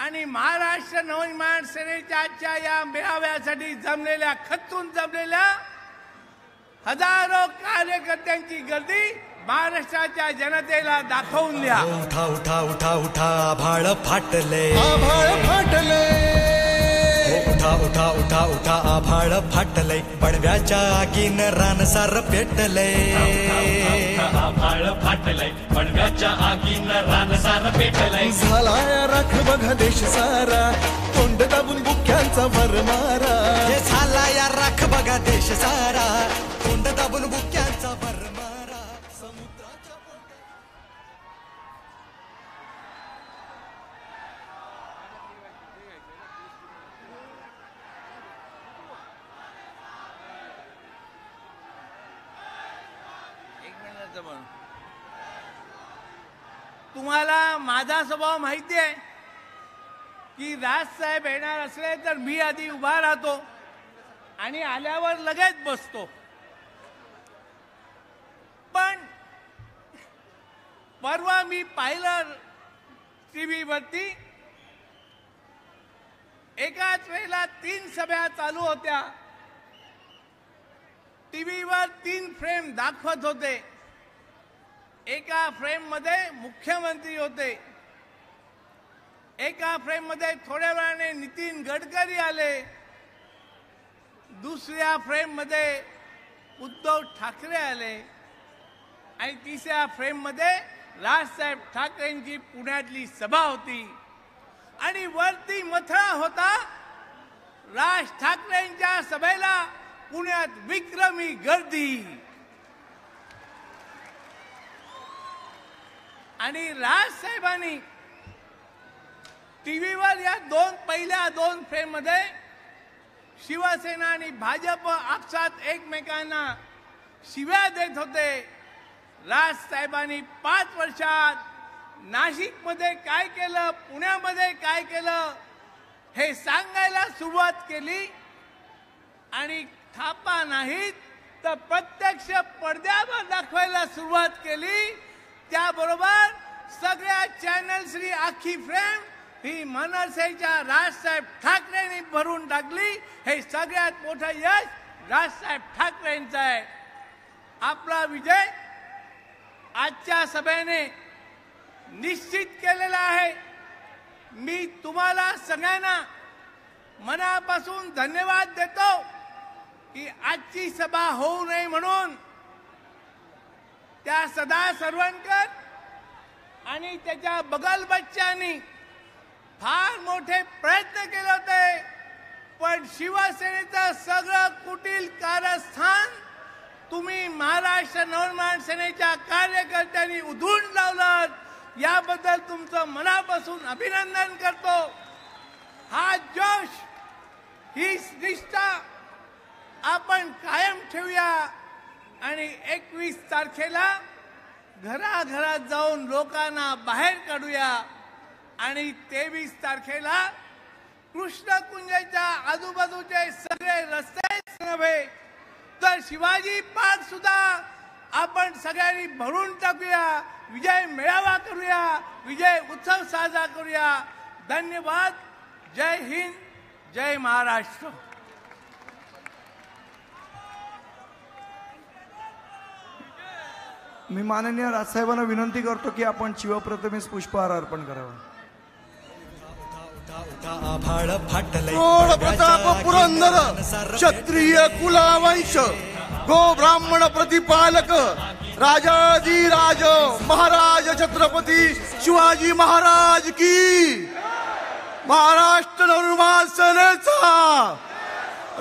आणि महाराष्ट्र नवनिर्माण सेनेच्या आजच्या या मेळाव्यासाठी जमलेल्या खचून जमलेल्या हजारो कार्यकर्त्यांची गर्दी महाराष्ट्राच्या जनतेला दाखवून द्या. उठा उठा उठा उठा आभाळ फाटले, उठा उठा उठा उठा आभाळ फाटले, पडव्याच्या आगीन रानसार पेटले, आभाळ फाटले, पडव्याच्या आगीन रानसार पेटले. झालाय राख बघा देश सारा, तोंड दाबून बुक्यांचा भर मारा. हे झाला या राख बघा देश सारा, तोंड दाबून बुक्यांचा भर मारा. समुद्राच्या तुम्हाला माझा स्वभाव माहिती आहे की राजसाहेब येणार असले तर मी आधी उभा राहतो आणि आल्यावर लगेच बसतो. पण परवा मी पाहिलं टीव्हीवरती एकाच वेळेला 3 सभा चालू होत्या. टीव्हीवर 3 फ्रेम दाखवत होते. एका फ्रेम मध्ये मुख्यमंत्री होते, एका फ्रेम मध्ये थोड्या वेळाने नितीन गडकरी आले, दुसऱ्या फ्रेम मध्ये उद्धव ठाकरे आले आणि तिसऱ्या फ्रेम मध्ये राजसाहेब ठाकरेंची पुण्यातली सभा होती. आणि वरती मथळा होता राज ठाकरेंच्या सभेला पुण्यात विक्रमी गर्दी. आणि राजसाहेबांनी टीव्हीवर या पहिल्या 2 फ्रेम मध्ये शिवसेना आणि भाजप आपसात एकमेकांना शिव्या देत होते. राजसाहेबांनी 5 वर्षात नाशिकमध्ये काय केलं, पुण्यामध्ये काय केलं हे सांगायला सुरुवात केली. आणि थापा नाहीत तर प्रत्यक्ष पडद्यावर दाखवायला सुरुवात केली. त्याबरोबर सगळ्या चॅनल्सनी आखी फ्रेम ही मनसेच्या राजसाहेब ठाकरेंनी भरून टाकली. हे सगळ्यात मोठं यश राजसाहेब ठाकरेंचं आहे. आपला विजय आजच्या सभेने निश्चित केलेला आहे. मी तुम्हाला सगळ्यांना मनापासून धन्यवाद देतो की आजची सभा होऊ नये म्हणून त्या सदा सरवणकर आणि त्याच्या बगल बच्चांनी फार मोठे प्रयत्न केले होते. पण शिवसेनेचं सगळं कुटील कारस्थान तुम्ही महाराष्ट्र नवनिर्माण सेनेच्या कार्यकर्त्यांनी उधळून लावलं. याबद्दल तुमचं मनापासून अभिनंदन करतो. हा जोश, ही निष्ठा आपण कायम ठेवूया आणि 21 तारखेला घराघरात जाऊन लोकांना बाहेर काढूया. आणि 23 तारखेला कृष्णकुंजाच्या आजूबाजूचे सगळे रस्तेच नव्हे तर शिवाजी पार्क सुद्धा आपण सगळ्यांनी भरून टाकूया. विजय मेळावा करूया, विजय उत्सव साजरा करूया. धन्यवाद. जय हिंद, जय महाराष्ट्र. मी माननीय राजसाहेबांना विनंती करतो की आपण शिवप्रतिमेस पुष्पहार अर्पण करावा. आभाळ फाटले, प्रताप पुरंदर क्षत्रिय कुलावंश गो ब्राह्मण प्रतिपालक राजाधिराज महाराज छत्रपती शिवाजी महाराज की. महाराष्ट्र नवनिर्माण सेनेचा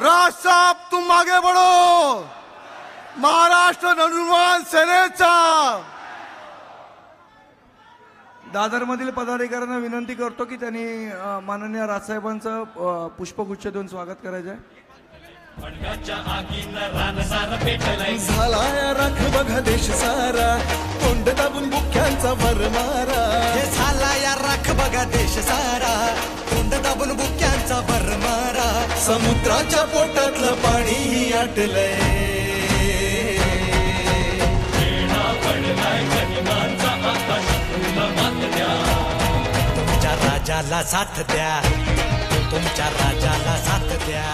राजसाहेब तुम आगे बढ़ो. महाराष्ट्र नवनिर्माण सेनेचा. दादरमधील पदाधिकाऱ्यांना विनंती करतो की त्यांनी माननीय राजसाहेबांचं पुष्पगुच्छ देऊन स्वागत करायचं आहे. झालाय राख बघा देश सारा, तोंड दाबून बुक्यांचा भर मारा. हे झाला या राख बघा देश सारा, तोंड दाबून बुक्यांचा भर मारा. समुद्राच्या पोटातलं पाणी आटलंय. तुमच्या राजा राजाला साथ द्या, तुमच्या राजाला साथ द्या.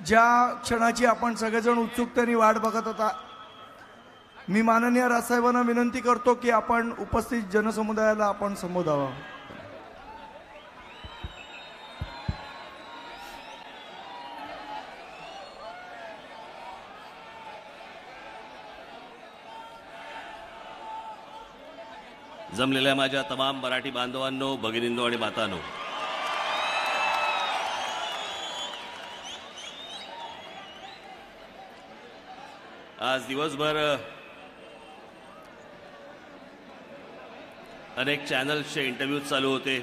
ज्या क्षणाची आपण सगळेजण उत्सुकतेने वाट बघत होता, मी माननीय राजसाहेबांना विनंती करतो की आपण उपस्थित जनसमुदायाला आपण संबोधावं. जमलेल्या माझ्या तमाम मराठी बांधवांनो, भगिनींनो आणि मातांनो, आज दिवसभर अनेक चॅनल्सचे इंटरव्ह्यूज चालू होते.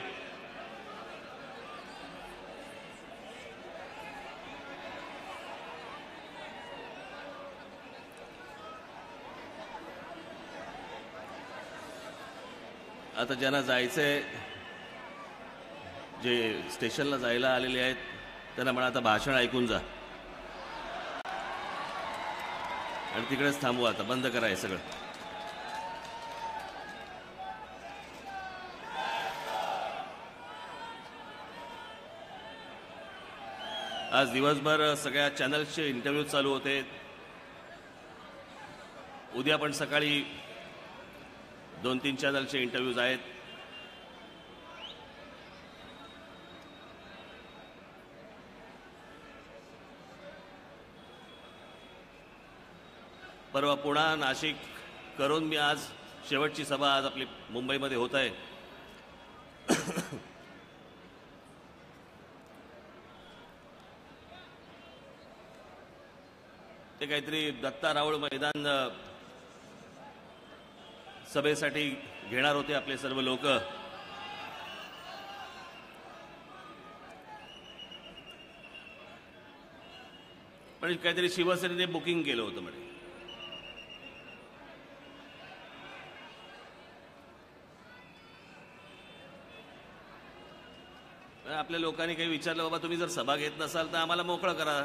आता ज्यांना जायचंय, जे स्टेशनला जायला आलेले आहेत, त्यांना म्हणा आता भाषण ऐकून जा आणि तिकडेच थांबवा. आता बंद करा हे सगळं. आज दिवसभर सगळ्या चॅनल्सचे इंटरव्ह्यू चालू होते. उद्या पण सकाळी 2-3 चॅनलचे इंटरव्ह्यूज आहेत. परवा पुणा, नाशिक करून मी आज शेवटची सभा आज आपली मुंबईमध्ये होत आहे. ते काहीतरी दत्ता राऊळ मैदान सभेसाठी घेणार होते आपले सर्व लोक. पण काहीतरी शिवसेनेने बुकिंग केलं होतं म्हणे. आपल्या लोकांनी काही विचारलं, बाबा तुम्ही जर सभा घेत नसाल तर आम्हाला मोकळं करा.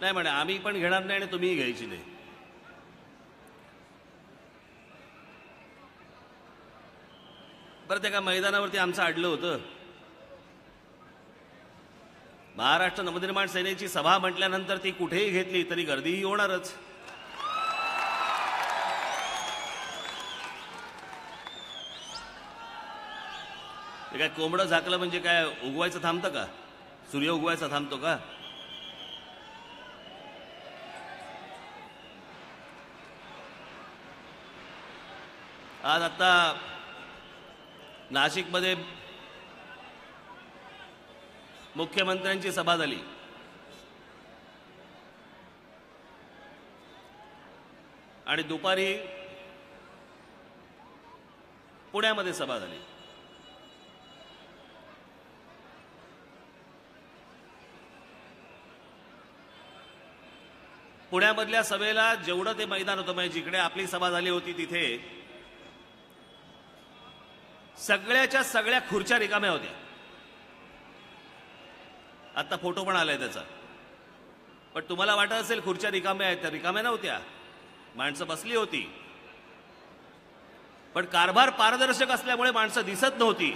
नाही म्हणे, आम्ही पण घेणार नाही आणि तुम्हीही घ्यायची नाही. बरं, त्या मैदानावरती आमचं अडलं होतं. महाराष्ट्र नवनिर्माण सेनेची सभा म्हटल्यानंतर ती कुठेही घेतली तरी गर्दीही होणारच. ते काय कोंबडं झाकलं म्हणजे काय उगवायचं थांबतं का? सूर्य उगवायचा थांबतो का? आज आता नाशिकमध्ये मुख्यमंत्र्यांची सभा झाली. आणि दुपारी पुण्यामध्ये सभा झाली. पुण्यामधल्या सभेला जेवढं ते मैदान होतं, म्हणजे जिकडे आपली सभा झाली होती तिथे सगळ्याच्या सगळ्या खुर्च्या रिकाम्या होत्या. आता फोटो पण आलाय त्याचा. पण तुम्हाला वाटत असेल खुर्च्या रिकाम्या आहेत, त्या रिकाम्या नव्हत्या, माणसं बसली होती. पण कारभार पारदर्शक असल्यामुळे माणसं दिसत नव्हती.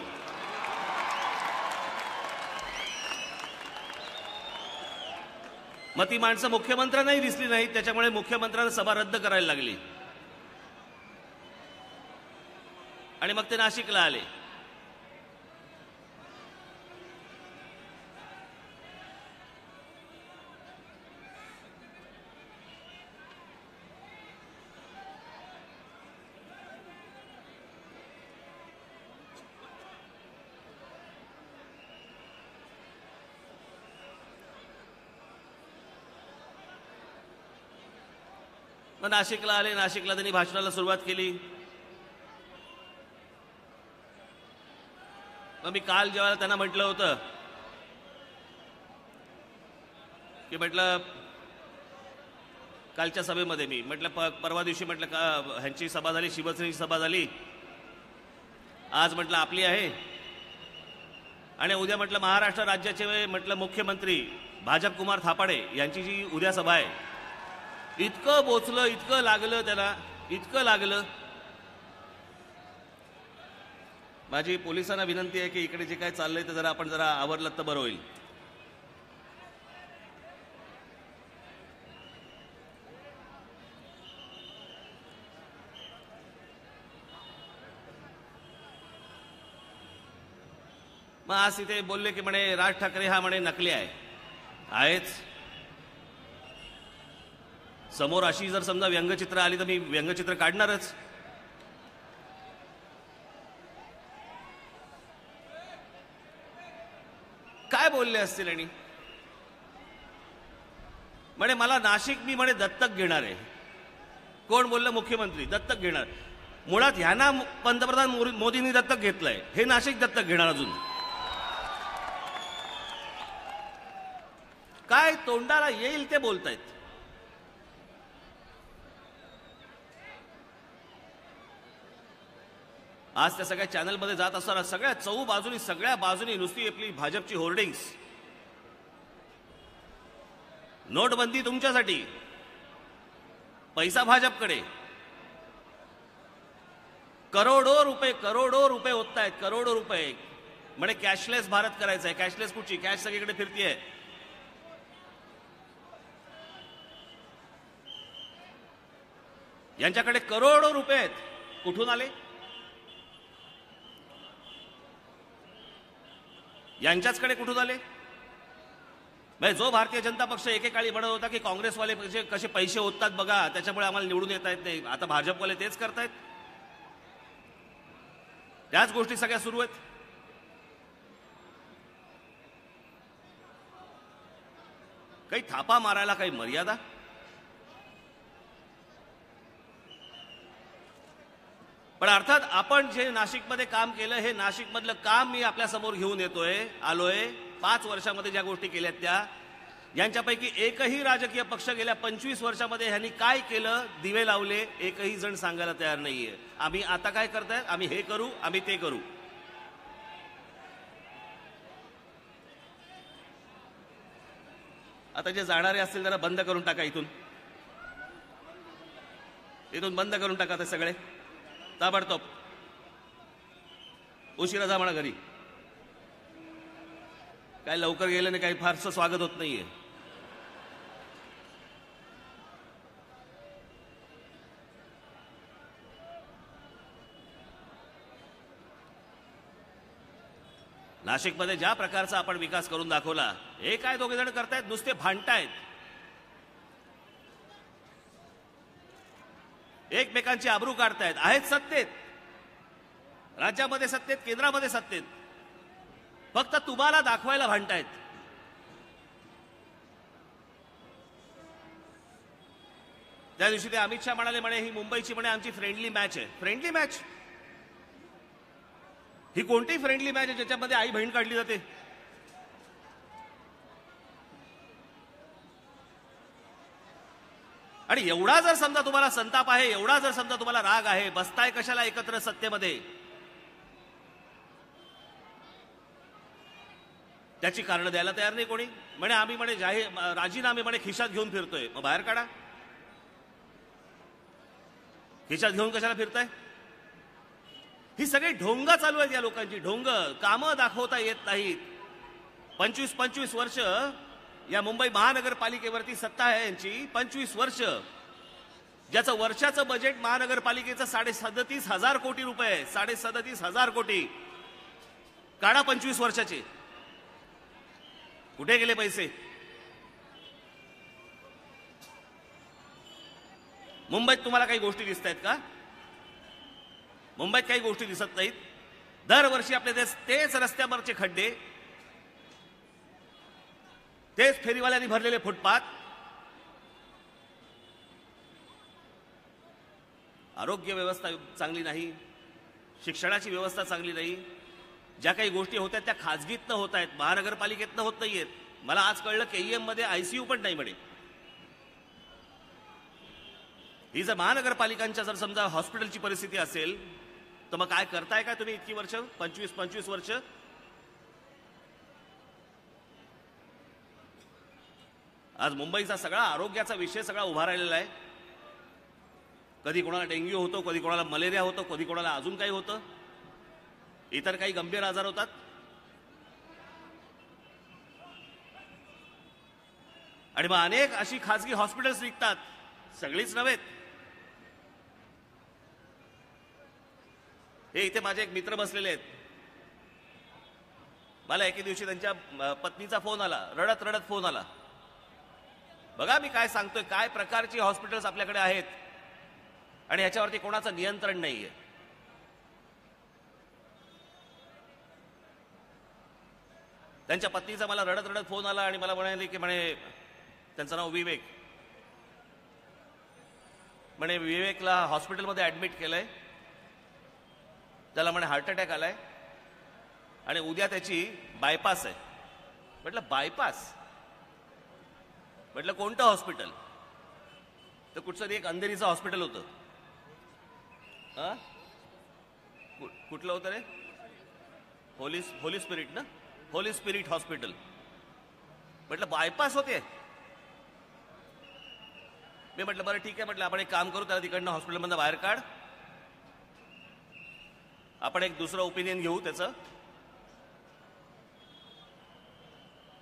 मग ती माणसं मुख्यमंत्र्यांनाही दिसली नाहीत. त्याच्यामुळे मुख्यमंत्र्यांना सभा रद्द करायला लागली आणि मग ते नाशिकला आले. मग नाशिकला आले. नाशिकला त्यांनी भाषणाला सुरुवात केली. मग मी काल जेव्हा त्यांना म्हटलं होतं की म्हटलं कालच्या सभेमध्ये मी म्हटलं परवा दिवशी म्हटलं का ह्यांची सभा झाली, शिवसेनेची सभा झाली, आज म्हटलं आपली आहे. आणि उद्या म्हटलं महाराष्ट्र राज्याचे म्हटलं मुख्यमंत्री भाजप कुमार थापाडे यांची जी उद्या सभा आहे, इतकं बोचलं, इतकं लागलं त्याला, इतकं लागलं. माझी पोलिसांना विनंती आहे की इकडे जे काय चाललंय ते आपण जरा आवरलं तर बरं होईल. मग आज तिथे बोलले की म्हणे राज ठाकरे हा म्हणे नकली आहेच. समोर अशी जर समजा व्यंगचित्र आली तर मी व्यंगचित्र काढणारच. काय बोलले असतील आणि म्हणे मला नाशिक मी म्हणे दत्तक घेणार आहे. कोण बोललं? मुख्यमंत्री दत्तक घेणार. मुळात ह्यांना पंतप्रधान मोदींनी दत्तक घेतलंय, हे नाशिक दत्तक घेणार. अजून काय तोंडाला येईल ते बोलतायत. आज त्या सगळ्या चॅनलमध्ये जात असताना सगळ्या चहूबाजूनी सगळ्या बाजूनी नुसती आपली भाजपची होर्डिंग्स. नोटबंदी तुमच्यासाठी, पैसा भाजपकडे, करोडो रुपये ओततायत, करोडो रुपये. म्हणे कॅशलेस भारत करायचा आहे. कॅशलेस कुठची? कॅश सगळीकडे फिरतीये. यांच्याकडे करोडो रुपये आहेत. कुठून आले? यांच्याचकडे कुठून आले? म्हणजे जो भारतीय जनता पक्ष एकेकाळी म्हणत होता की काँग्रेसवाले कसे पैसे ओततात बघा, त्याच्यामुळे आम्हाला निवडून येता येत नाही, आता भाजपवाले तेच करतायत. त्याच गोष्टी सगळ्या सुरू आहेत. काही थापा मारायला काही मर्यादा? पण अर्थात आपण जे नाशिकमध्ये काम केलं, हे नाशिकमधलं काम मी आपल्या समोर घेऊन आलोय. 5 वर्षामध्ये ज्या गोष्टी केल्यात त्या, यांच्यापैकी एकही राजकीय पक्ष गेल्या 25 वर्षामध्ये ह्यांनी काय केलं, दिवे लावले, एकही जण सांगायला तयार नाहीये. आम्ही आता काय करतायत, आम्ही हे करू, आम्ही ते करू. आता जे जाणारे असतील जरा बंद करून टाका. इथून बंद करून टाका ते सगळे ताबडतोब. उशिरा जा म्हणा घरी. काय लवकर गेल्याने काही फारसं स्वागत होत नाहीये. नाशिकमध्ये ज्या प्रकारचा आपण विकास करून दाखवला, हे काय दोघे जण करतायत, नुसते भांडतायत, एकमेकांची आबरू काढतायत. आहेत सत्तेत, राज्यामध्ये सत्तेत, केंद्रामध्ये सत्तेत, फक्त तुम्हाला दाखवायला भांडतायत. त्या दिवशी ते अमित शहा म्हणे ही मुंबईची म्हणे आमची फ्रेंडली मॅच आहे. Friendly match? ही कोणती फ्रेंडली मॅच आहे ज्याच्यामध्ये आई बहीण काढली जाते? आणि एवढा जर समजा तुम्हाला संताप आहे, एवढा जर समजा तुम्हाला राग आहे, बसताय कशाला एकत्र सत्तेमध्ये? त्याची कारणं द्यायला तयार नाही कोणी. म्हणे आम्ही म्हणे राजीनामे म्हणे खिशात घेऊन फिरतोय. मग बाहेर काढा. खिशात घेऊन कशाला फिरताय? ही सगळी ढोंग चालू आहेत या लोकांची. ढोंग, कामं दाखवता येत नाहीत. 25 वर्ष या मुंबई महानगरपालिकेवरती सत्ता आहे यांची. 25 वर्ष, ज्याचं वर्षाचं बजेट महानगरपालिकेचं 37,500 कोटी रुपये. 37,500 कोटी. काढा 25 वर्षाचे. कुठे गेले पैसे? मुंबईत तुम्हाला काही गोष्टी दिसत आहेत का? मुंबईत काही गोष्टी दिसत नाहीत. दरवर्षी आपले तेच रस्त्यावरचे खड्डे, तेच फेरीवाल्यांनी भरलेले फुटपाथ. आरोग्य व्यवस्था चांगली नाही, शिक्षणाची व्यवस्था चांगली नाही. ज्या काही गोष्टी होत आहेत त्या खाजगीतनं होत आहेत, महानगरपालिकेतनं होत नाहीयेत. मला आज कळलं केईएम मध्ये आयसीयू पण नाही म्हणे. ही जर महानगरपालिकांच्या जर समजा हॉस्पिटलची परिस्थिती असेल तर मग काय करताय काय तुम्ही इतकी वर्ष? 25 वर्ष आज मुंबईचा सगळा आरोग्याचा विषय सगळा उभा राहिलेला आहे. कधी कोणाला डेंग्यू होतो, कधी कोणाला मलेरिया होतो, कधी कोणाला अजून काही होतं, इतर काही गंभीर आजार होतात. आणि मग अनेक अशी खासगी हॉस्पिटल्स निघतात, सगळीच नव्हेत. हे इथे माझे एक मित्र बसलेले आहेत. मला एके दिवशी त्यांच्या पत्नीचा फोन आला, रडत रडत फोन आला. बघा मी काय सांगतोय, काय प्रकारची हॉस्पिटल्स आपल्याकडे आहेत आणि ह्याच्यावरती कोणाचं नियंत्रण नाहीये. त्यांच्या पत्नीचा मला रडत रडत फोन आला आणि मला म्हणाले की त्यांचं नाव विवेक, विवेकला हॉस्पिटलमध्ये ऍडमिट केलंय, त्याला हार्ट अटॅक आलाय आणि उद्या त्याची बायपास आहे. म्हटलं बायपास? म्हटलं कोणतं हॉस्पिटल? तर कुठचं तरी एक अंधेरीचं हॉस्पिटल होतं. कुठलं होतं रे? होली स्पिरिट ना, होली स्पिरिट हॉस्पिटल. म्हटलं बायपास होते? मी म्हटलं बरं ठीक आहे, म्हटलं आपण एक काम करू, त्याला तिकडनं हॉस्पिटलमधनं बाहेर काढ, आपण एक दुसरं ओपिनियन घेऊ त्याचं.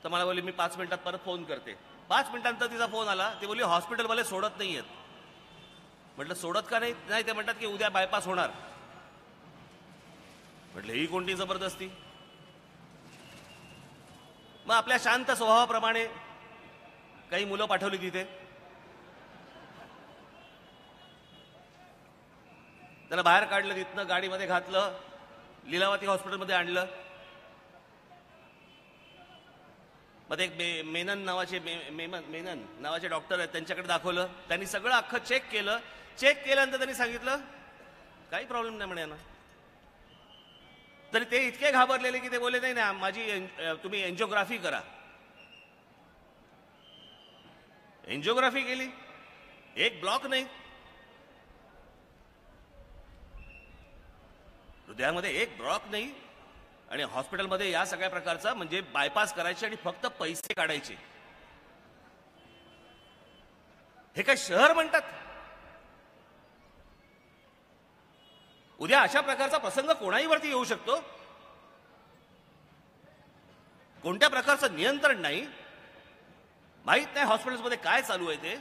तर मला बोलली मी 5 मिनिटात परत फोन करते. 5 मिनिटांनंतर तिचा फोन आला, ती बोलली हॉस्पिटलवाले सोडत नाहीयेत. म्हटलं सोडत का नाही? ते म्हणतात की उद्या बायपास होणार. म्हटलं ही कोणती जबरदस्ती? मग आपल्या शांत स्वभावाप्रमाणे काही मुलं पाठवली तिथे, त्याला बाहेर काढलं, तिथनं गाडीमध्ये घातलं, लीलावती हॉस्पिटलमध्ये आणलं. मग एक मेनन नावाचे डॉक्टर आहेत, त्यांच्याकडे दाखवलं. त्यांनी सगळं अख्खं चेक केलं. चेक केल्यानंतर त्यांनी सांगितलं काही प्रॉब्लेम नाही म्हणे ना. तरी ते इतके घाबरलेले की ते बोलले नाही ना माझी तुम्ही एन्जिओग्राफी करा. एन्जिओग्राफी केली, एक ब्लॉक नाही, हृदयामध्ये एक ब्लॉक नाही, आणि हॉस्पिटलमध्ये या सगळ्या प्रकारचा म्हणजे बायपास करायचे आणि फक्त पैसे काढायचे. हे काय शहर म्हणतात? उद्या अशा प्रकारचा प्रसंग कोणाही वरती येऊ शकतो. कोणत्या प्रकारचं नियंत्रण नाही, माहित नाही हॉस्पिटल्समध्ये काय चालू आहे ते.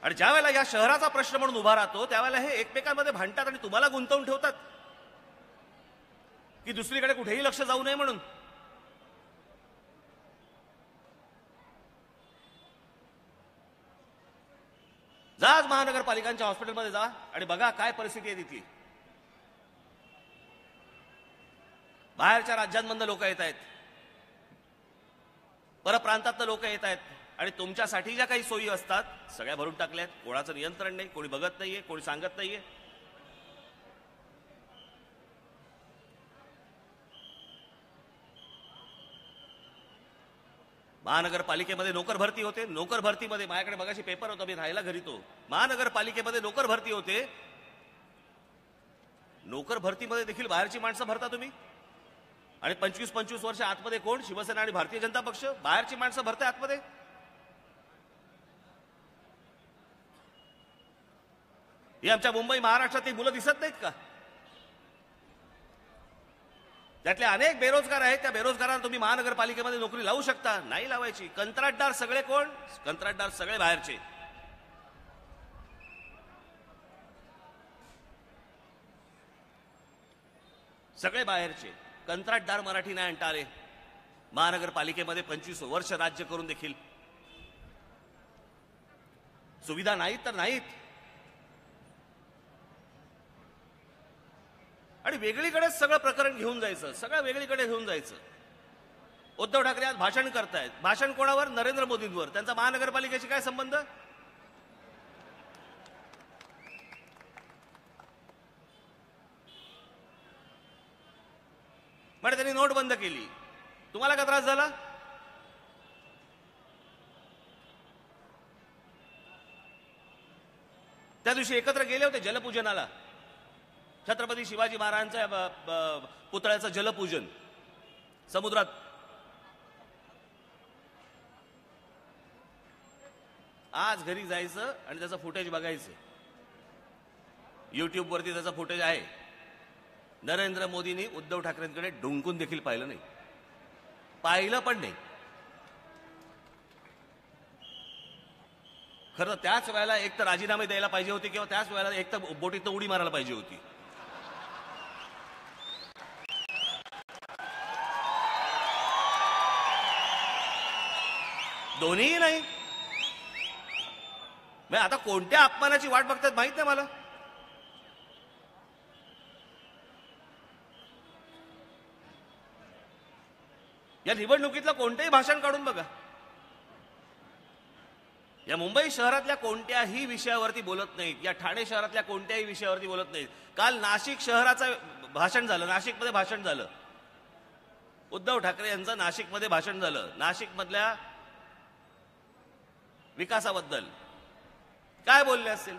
आणि ज्या वेळेला या शहराचा प्रश्न म्हणून उभा राहतो त्यावेळेला हे एकमेकांमध्ये भांडतात आणि तुम्हाला गुंतवून ठेवतात की दुसरीकडे कुठेही लक्ष जाऊ नये म्हणून. जा आज महानगरपालिकांच्या हॉस्पिटलमध्ये जा आणि बघा काय परिस्थिती आहे तिथली. बाहेरच्या राज्यांमधून लोक येत आहेत, परप्रांतातनं लोक येत आहेत आणि तुमच्यासाठी ज्या काही सोयी असतात सगळ्या भरून टाकल्यात. कोणाचं नियंत्रण नाही, कोणी बघत नाहीये, कोणी सांगत नाहीये. महानगरपालिकेमध्ये नोकर भरती होते. नोकर भरतीमध्ये माझ्याकडे मगाशी पेपर होता, मी राहायला घरी तो. महानगरपालिकेमध्ये नोकर भरती होते. नोकर भरतीमध्ये देखील बाहेरची माणसं भरता तुम्ही. आणि 25-25 वर्ष आतमध्ये कोण? शिवसेना आणि भारतीय जनता पक्ष. बाहेरची माणसं भरते आतमध्ये. ही आमच्या मुंबई महाराष्ट्रातली मुलं दिसत नाहीत का? त्यातले अनेक बेरोजगार आहेत. त्या बेरोजगारांना तुम्ही महानगरपालिकेमध्ये नोकरी लावू शकता? नाही लावायची. कंत्राटदार सगळे कोण? कंत्राटदार सगळे बाहेरचे. सगळे बाहेरचे. कंत्राटदार मराठी नाही आणता आले. महानगरपालिकेमध्ये 25 वर्ष राज्य करून देखील सुविधा नाहीत तर नाहीत. आणि वेगळीकडेच सगळं प्रकरण घेऊन जायचं, सगळं वेगळीकडे घेऊन जायचं. उद्धव ठाकरे आज भाषण करतायत. भाषण कोणावर? नरेंद्र मोदींवर. त्यांचा महानगरपालिकेशी काय संबंध? म्हणजे त्यांनी नोट बंद केली, तुम्हाला का त्रास झाला? त्या दिवशी एकत्र गेले होते जलपूजनाला. छत्रपती शिवाजी महाराजांच्या पुतळ्याचं जलपूजन. समुद्रात. आज घरी जायचं आणि त्याचं फुटेज बघायचं. युट्यूबवरती त्याचं फुटेज आहे. नरेंद्र मोदींनी उद्धव ठाकरेंकडे डुंकून देखील पाहिलं नाही, पाहिलं पण नाही. खरं त्याच वेळेला एक तर राजीनामे द्यायला पाहिजे होते किंवा त्याच वेळेला एक तर बोटीतनं उडी मारायला पाहिजे होती. दोन्हीही नाही. आता कोणत्या अपमानाची वाट बघतात माहित नाही मला. या निवडणुकीतलं कोणतंही भाषण काढून बघा. या मुंबई शहरातल्या कोणत्याही विषयावरती बोलत नाहीत. या ठाणे शहरातल्या कोणत्याही विषयावरती बोलत नाहीत. काल नाशिक शहराचं भाषण झालं, नाशिकमध्ये भाषण झालं. उद्धव ठाकरे यांचं नाशिकमध्ये भाषण झालं. नाशिकमधल्या विकासाबद्दल काय बोलले असतील.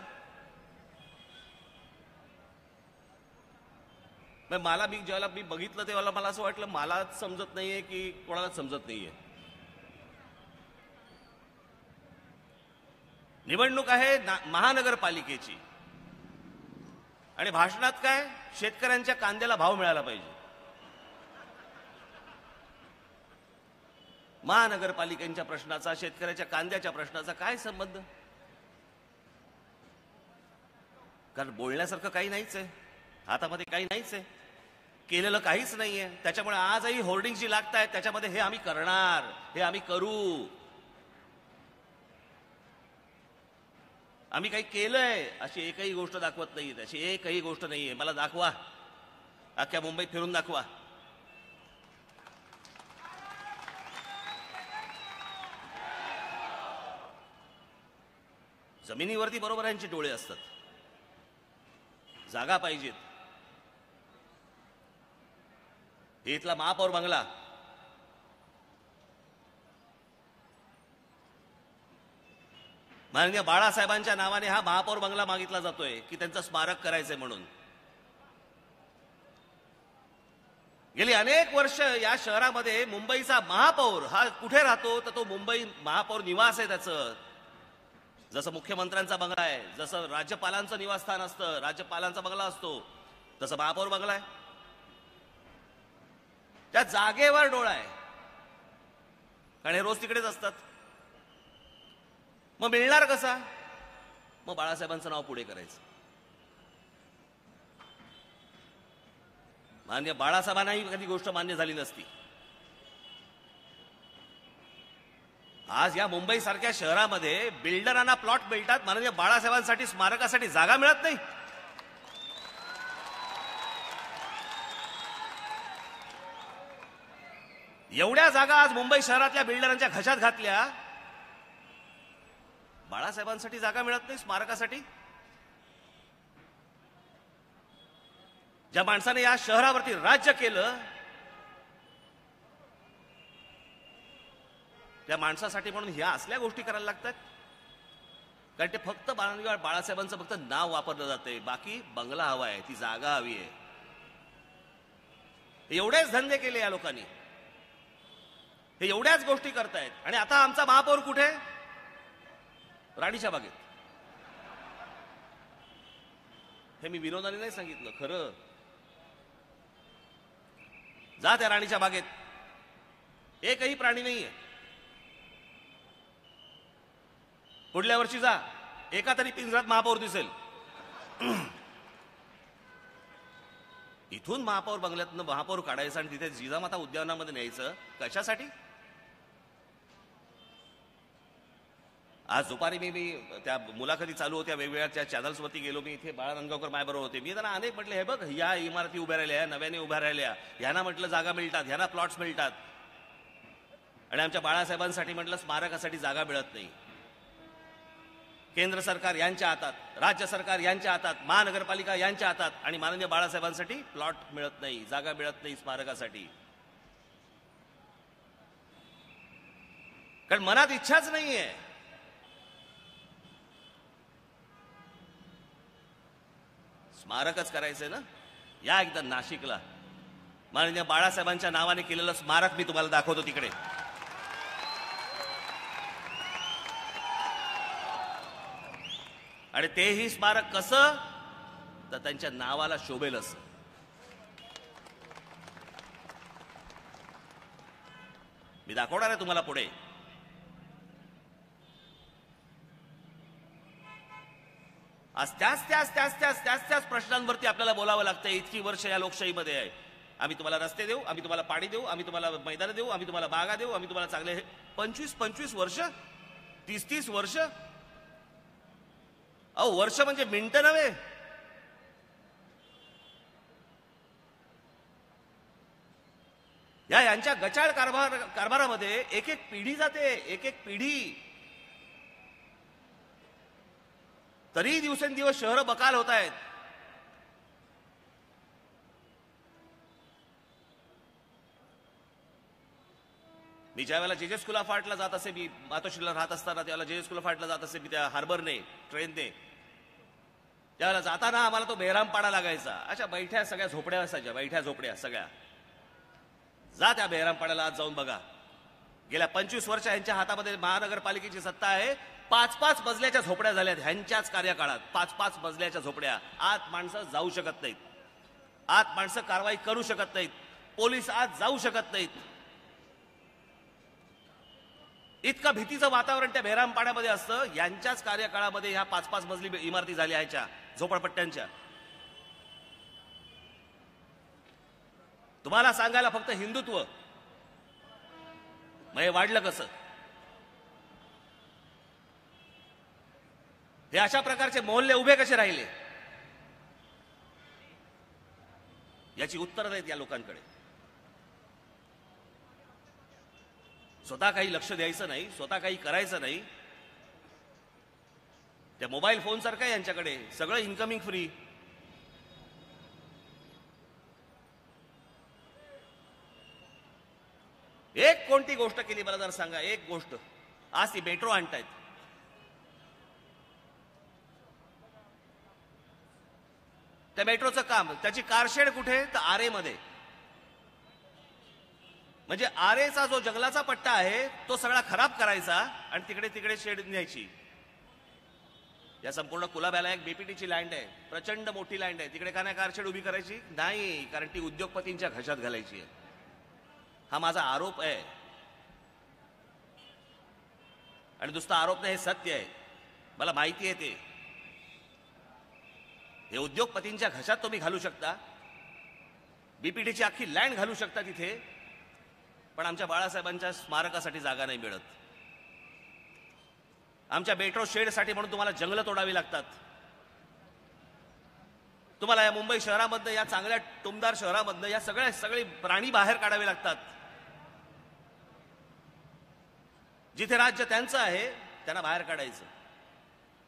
मला ज्यावेळेला मी बघितलं तेव्हा मला असं वाटलं मलाच समजत नाहीये की कोणालाच समजत नाहीये. निवडणूक आहे महानगरपालिकेची आणि भाषणात काय, शेतकऱ्यांच्या कांद्याला भाव मिळाला पाहिजे. महानगरपालिकेच्या प्रश्नाचा शेतकऱ्याच्या कांद्याच्या प्रश्नाचा काय संबंध. कारण बोलण्यासारखं काही नाहीच आहे, हातामध्ये काही नाहीच आहे, केलेलं काहीच नाहीये. त्याच्यामुळे आजही होर्डिंग जी लागत आहेत त्याच्यामध्ये हे आम्ही करणार, हे आम्ही करू, आम्ही काही केलंय अशी एकही गोष्ट दाखवत नाहीये. अशी एकही गोष्ट नाहीये. मला दाखवा, अख्ख्या मुंबईत फिरून दाखवा. जमिनीवरती बरोबर यांचे डोळे असतात. जागा पाहिजेत. हे इथला महापौर बंगला, माननीय बाळासाहेबांच्या नावाने हा महापौर बंगला मागितला जातोय की त्यांचं स्मारक करायचंय म्हणून. गेली अनेक वर्ष या शहरामध्ये मुंबईचा महापौर हा कुठे राहतो तर तो मुंबई महापौर निवास आहे त्याचं. जसं मुख्यमंत्र्यांचा बंगला आहे, जसं राज्यपालांचं निवासस्थान असतं, राज्यपालांचा बंगला असतो, तसं महापौर बंगला आहे. त्या जागेवर डोळा आहे कारण हे रोज तिकडेच असतात. मग मिळणार कसा. मग बाळासाहेबांचं नाव पुढे करायचं. मान्य बाळासाहेबांनाही कधी गोष्ट मान्य झाली नसती. आज या मुंबई सारख्या शहरामध्ये बिल्डरांना प्लॉट मिळतात, माननीय बाळासाहेबांसाठी स्मारकासाठी जागा मिळत नाही. एवढ्या जागा आज मुंबई शहरातल्या बिल्डरांच्या घशात घातल्या. बाळासाहेबांसाठी जागा मिळत नाही स्मारकासाठी. ज्या माणसाने या शहरावरती राज्य केलं त्या माणसासाठी म्हणून ह्या असल्या गोष्टी करायला लागतात. कारण ते फक्त बाळासाहेबांचं फक्त नाव वापरलं जातंय. बाकी बंगला हवा आहे, ती जागा हवी आहे. एवढेच धंदे केले या लोकांनी, हे एवढ्याच गोष्टी करतायत. आणि आता आमचा महापौर कुठे, राणीच्या बागेत. हे मी विनोदाने नाही सांगितलं, खरं. जा त्या राणीच्या बागेत, एकही प्राणी नाहीये. पुढल्या वर्षी जा, एका तरी पिंजऱ्यात महापौर दिसेल. इथून महापौर बंगल्यातनं महापौर काढायचं आणि तिथे जिजामाता उद्यानामध्ये न्यायचं कशासाठी. आज दुपारी मी त्या मुलाखती चालू होत्या वेगवेगळ्या चॅनल्सवरती गेलो. मी इथे बाळा रणगावकर माझ्याबरोबर होते. मी त्यांना अनेक म्हटले, हे बघ या इमारती उभ्या राहिल्या, नव्याने उभ्या राहिल्या, ह्यांना म्हटलं जागा मिळतात, ह्यांना प्लॉट्स मिळतात, आणि आमच्या बाळासाहेबांसाठी म्हटलं स्मारकासाठी जागा मिळत नाही. केंद्र सरकार यांच्या हातात, राज्य सरकार यांच्या हातात, महानगरपालिका यांच्या हातात, आणि माननीय बाळासाहेबांसाठी प्लॉट मिळत नाही, जागा मिळत नाही स्मारकासाठी. कारण मनात इच्छाच नाहीये. स्मारकच करायचंय ना. या एकदा नाशिकला, माननीय बाळासाहेबांच्या नावाने केलेलं स्मारक मी तुम्हाला दाखवतो तिकडे. आणि तेही स्मारक कसं, तर त्यांच्या नावाला शोभेल असं. मी दाखवणार आहे तुम्हाला पुढे. आज त्याच प्रश्नांवरती आपल्याला बोलावं लागतं. इतकी वर्ष या लोकशाहीमध्ये आहे. आम्ही तुम्हाला रस्ते देऊ, आम्ही तुम्हाला पाणी देऊ, आम्ही तुम्हाला मैदान देऊ, आम्ही तुम्हाला बागा देऊ, आम्ही तुम्हाला चांगले. 25 वर्ष, 30 वर्ष. अहो वर्ष म्हणजे मिनिटं नव्हे. यांच्या गचाळ कारभारामध्ये एक एक पिढी जाते, एक एक पिढी. तरी दिवसेंदिवस शहरं बकाल होत आहेत. मी ज्या वेळेला जेजे स्कूल ऑफ आर्टला जात असे, मी मातोश्रीला राहत असताना त्यावेळेला जेजे स्कूल ऑफ आर्टला जात असे मी त्या हार्बरने, ट्रेनने. त्यावेळेला जाताना आम्हाला तो बेहरामपाडा लागायचा. अशा बैठ्या सगळ्या झोपड्या असायच्या, बैठ्या झोपड्या सगळ्या. जा त्या बेहरामपाड्याला आज जाऊन बघा. गेल्या 25 वर्ष यांच्या हातामध्ये महानगरपालिकेची सत्ता आहे. 5-5 मजल्याच्या झोपड्या झाल्यात ह्यांच्याच कार्यकाळात. 5-5 मजल्याच्या झोपड्या. आत माणसं जाऊ शकत नाहीत, आत माणसं कारवाई करू शकत नाहीत, पोलीस आत जाऊ शकत नाहीत. इतकं भीतीचं वातावरण त्या बेहरामपाड्यामध्ये असतं. यांच्याच कार्यकाळामध्ये ह्या 5-5 मजली इमारती झाल्या ह्याच्या झोपडपट्ट्यांच्या. तुम्हाला सांगायला फक्त हिंदुत्व मग हे वाढलं कसं. हे अशा प्रकारचे मोहल्ले उभे कसे राहिले, याची उत्तरं नाहीत या लोकांकडे. स्वतः काही लक्ष द्यायचं नाही, स्वतः काही करायचं नाही. त्या मोबाईल फोन सारखं आहे यांच्याकडे, सगळं इन्कमिंग फ्री. एक कोणती गोष्ट केली मला जर सांगा, एक गोष्ट. आज ती मेट्रो आणतायत. त्या मेट्रोचं काम, त्याची कारशेड कुठे, तर आरेमध्ये. म्हणजे आरेचा जो जंगलाचा पट्टा आहे तो सगळा खराब करायचा आणि तिकडे तिकडे शेड न्यायची. या संपूर्ण कुलाब्याला एक बीपीटीची लँड आहे, प्रचंड मोठी लँड आहे. तिकडे का नाही कारशेड उभी करायची? नाही, कारण ती उद्योगपतींच्या घशात घालायची आहे. हा माझा आरोप आहे. आणि नुसता आरोप नाही, हे सत्य आहे. मला माहिती आहे ते. हे उद्योगपतींच्या घशात तुम्ही घालू शकता, बीपीटीची अख्खी लँड घालू शकता तिथे, पण आमच्या बाळासाहेबांच्या स्मारकासाठी जागा नाही मिळत. आमच्या मेट्रो शेडसाठी म्हणून तुम्हाला जंगलं तोडावी लागतात. तुम्हाला या मुंबई शहरामधनं, या चांगल्या टुमदार शहरामधनं या सगळे प्राणी बाहेर काढावे लागतात. जिथे राज्य त्यांचं आहे त्यांना बाहेर काढायचं,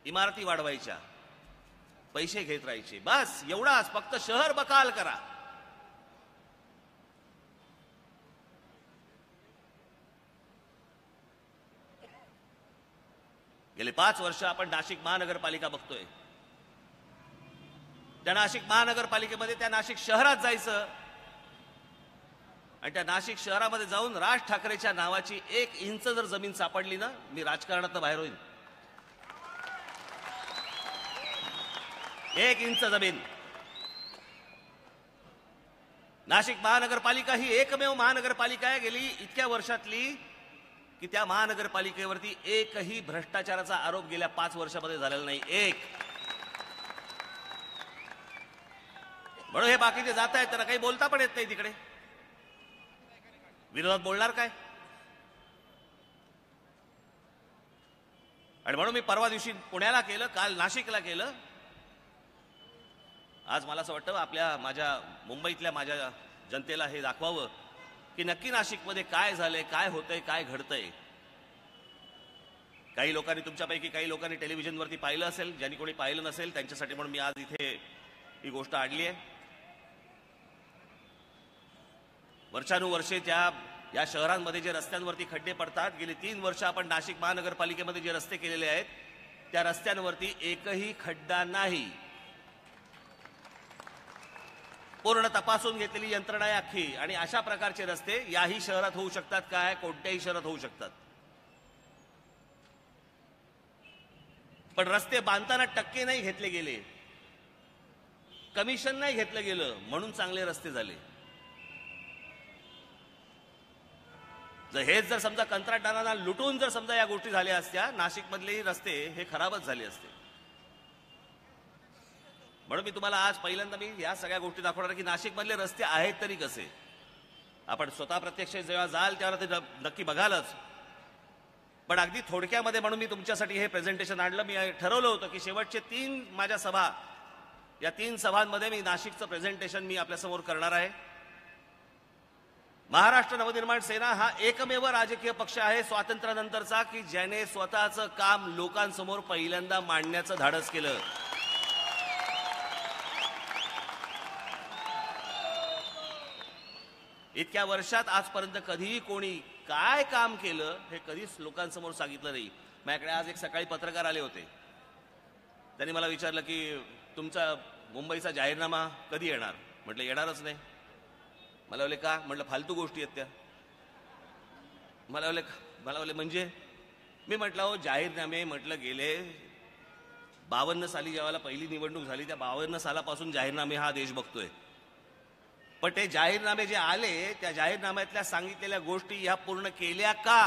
इमारती वाढवायच्या, पैसे घेत राहायचे, बस एवढाच. फक्त शहर बकाल करा. गेले 5 वर्ष आपण नाशिक महानगरपालिका बघतोय. त्या नाशिक महानगरपालिकेमध्ये, त्या नाशिक शहरात जायचं आणि त्या नाशिक शहरामध्ये जाऊन राज ठाकरेच्या नावाची 1 इंच जर जमीन सापडली ना, मी राजकारणात बाहेर होईल. 1 इंच जमीन. नाशिक महानगरपालिका ही एकमेव महानगरपालिका आहे गेली इतक्या वर्षातली की त्या महानगरपालिकेवरती एकही भ्रष्टाचाराचा आरोप गेल्या 5 वर्षामध्ये झालेला नाही. एक. म्हणून हे बाकीचे जात आहेत, त्यांना काही बोलता पण येत नाही. तिकडे विरोधात बोलणार काय? आणि म्हणून मी परवा दिवशी पुण्याला केलं, काल नाशिकला केलं. आज मला असं वाटतं माझ्या मुंबईतल्या माझ्या जनतेला हे दाखवावं की नक्की नाशिकमध्ये काय झालंय, काय होतंय, काय घडतंय. काही लोकांनी, तुमच्यापैकी काही लोकांनी टेलिव्हिजनवरती पाहिलं असेल, ज्यांनी कोणी पाहिलं नसेल त्यांच्यासाठी म्हणून मी आज इथे ही गोष्ट आणली आहे. वर्षानुवर्षे या शहरांमध्ये जे रस्त्यांवरती खड्डे पडतात, गेली 3 वर्ष आपण नाशिक महानगरपालिकेमध्ये जे रस्ते केलेले आहेत त्या रस्त्यांवरती एकही खड्डा नाही. पूर्ण तपासून घेतलेली यंत्रणा आहे अख्खी. आणि अशा प्रकारचे रस्ते याही शहरात होऊ शकतात काय? कोणत्याही शहरात होऊ शकतात. पण रस्ते बांधताना टक्के नाही घेतले गेले, कमिशन नाही घेतलं गेलं, म्हणून चांगले रस्ते झाले. हेच जर समजा कंत्राटदारांना लुटून जर समजा या गोष्टी झाल्या असत्या, नाशिक मधलेही रस्ते हे खराबच झाले असते. म्हणून मी तुम्हाला आज पहिल्यांदा मी या सगळ्या गोष्टी दाखवणार की नाशिक मधले रस्ते आहेत तरी कसे. आपण स्वतः प्रत्यक्ष जेव्हा जाल तेव्हा ते नक्की बघालच. पण अगदी थोडक्यामध्ये म्हणून मी तुमच्यासाठी हे प्रेझेंटेशन आणलं. मी ठरवलं होतं की शेवटचे 3 माझ्या सभा, या 3 सभांमध्ये मी नाशिकचं प्रेझेंटेशन मी आपल्यासमोर करणार आहे. महाराष्ट्र नवनिर्माण सेना हा एकमेव राजकीय पक्ष आहे स्वातंत्र्यानंतरचा की ज्याने स्वतःचं काम लोकांसमोर पहिल्यांदा मांडण्याचं धाडस केलं. इतक्या वर्षात आजपर्यंत कधीही कोणी काय काम केलं हे कधीच लोकांसमोर सांगितलं नाही. माझ्याकडे आज एक सकाळी पत्रकार आले होते. त्यांनी मला विचारलं की तुमचा मुंबईचा जाहीरनामा कधी येणार. म्हटलं येणारच नाही. मला बोलले का. म्हटलं फालतू गोष्टी आहेत त्या. मला बोलले म्हणजे. मी म्हटलं हो जाहीरनामे म्हटलं गेले 52 साली जेव्हा पहिली निवडणूक झाली त्या 52 सालापासून जाहीरनामे हा देश बघतोय. पण ते जाहीरनामे जे आले त्या जाहीरनाम्यातल्या सांगितलेल्या गोष्टी ह्या पूर्ण केल्या का,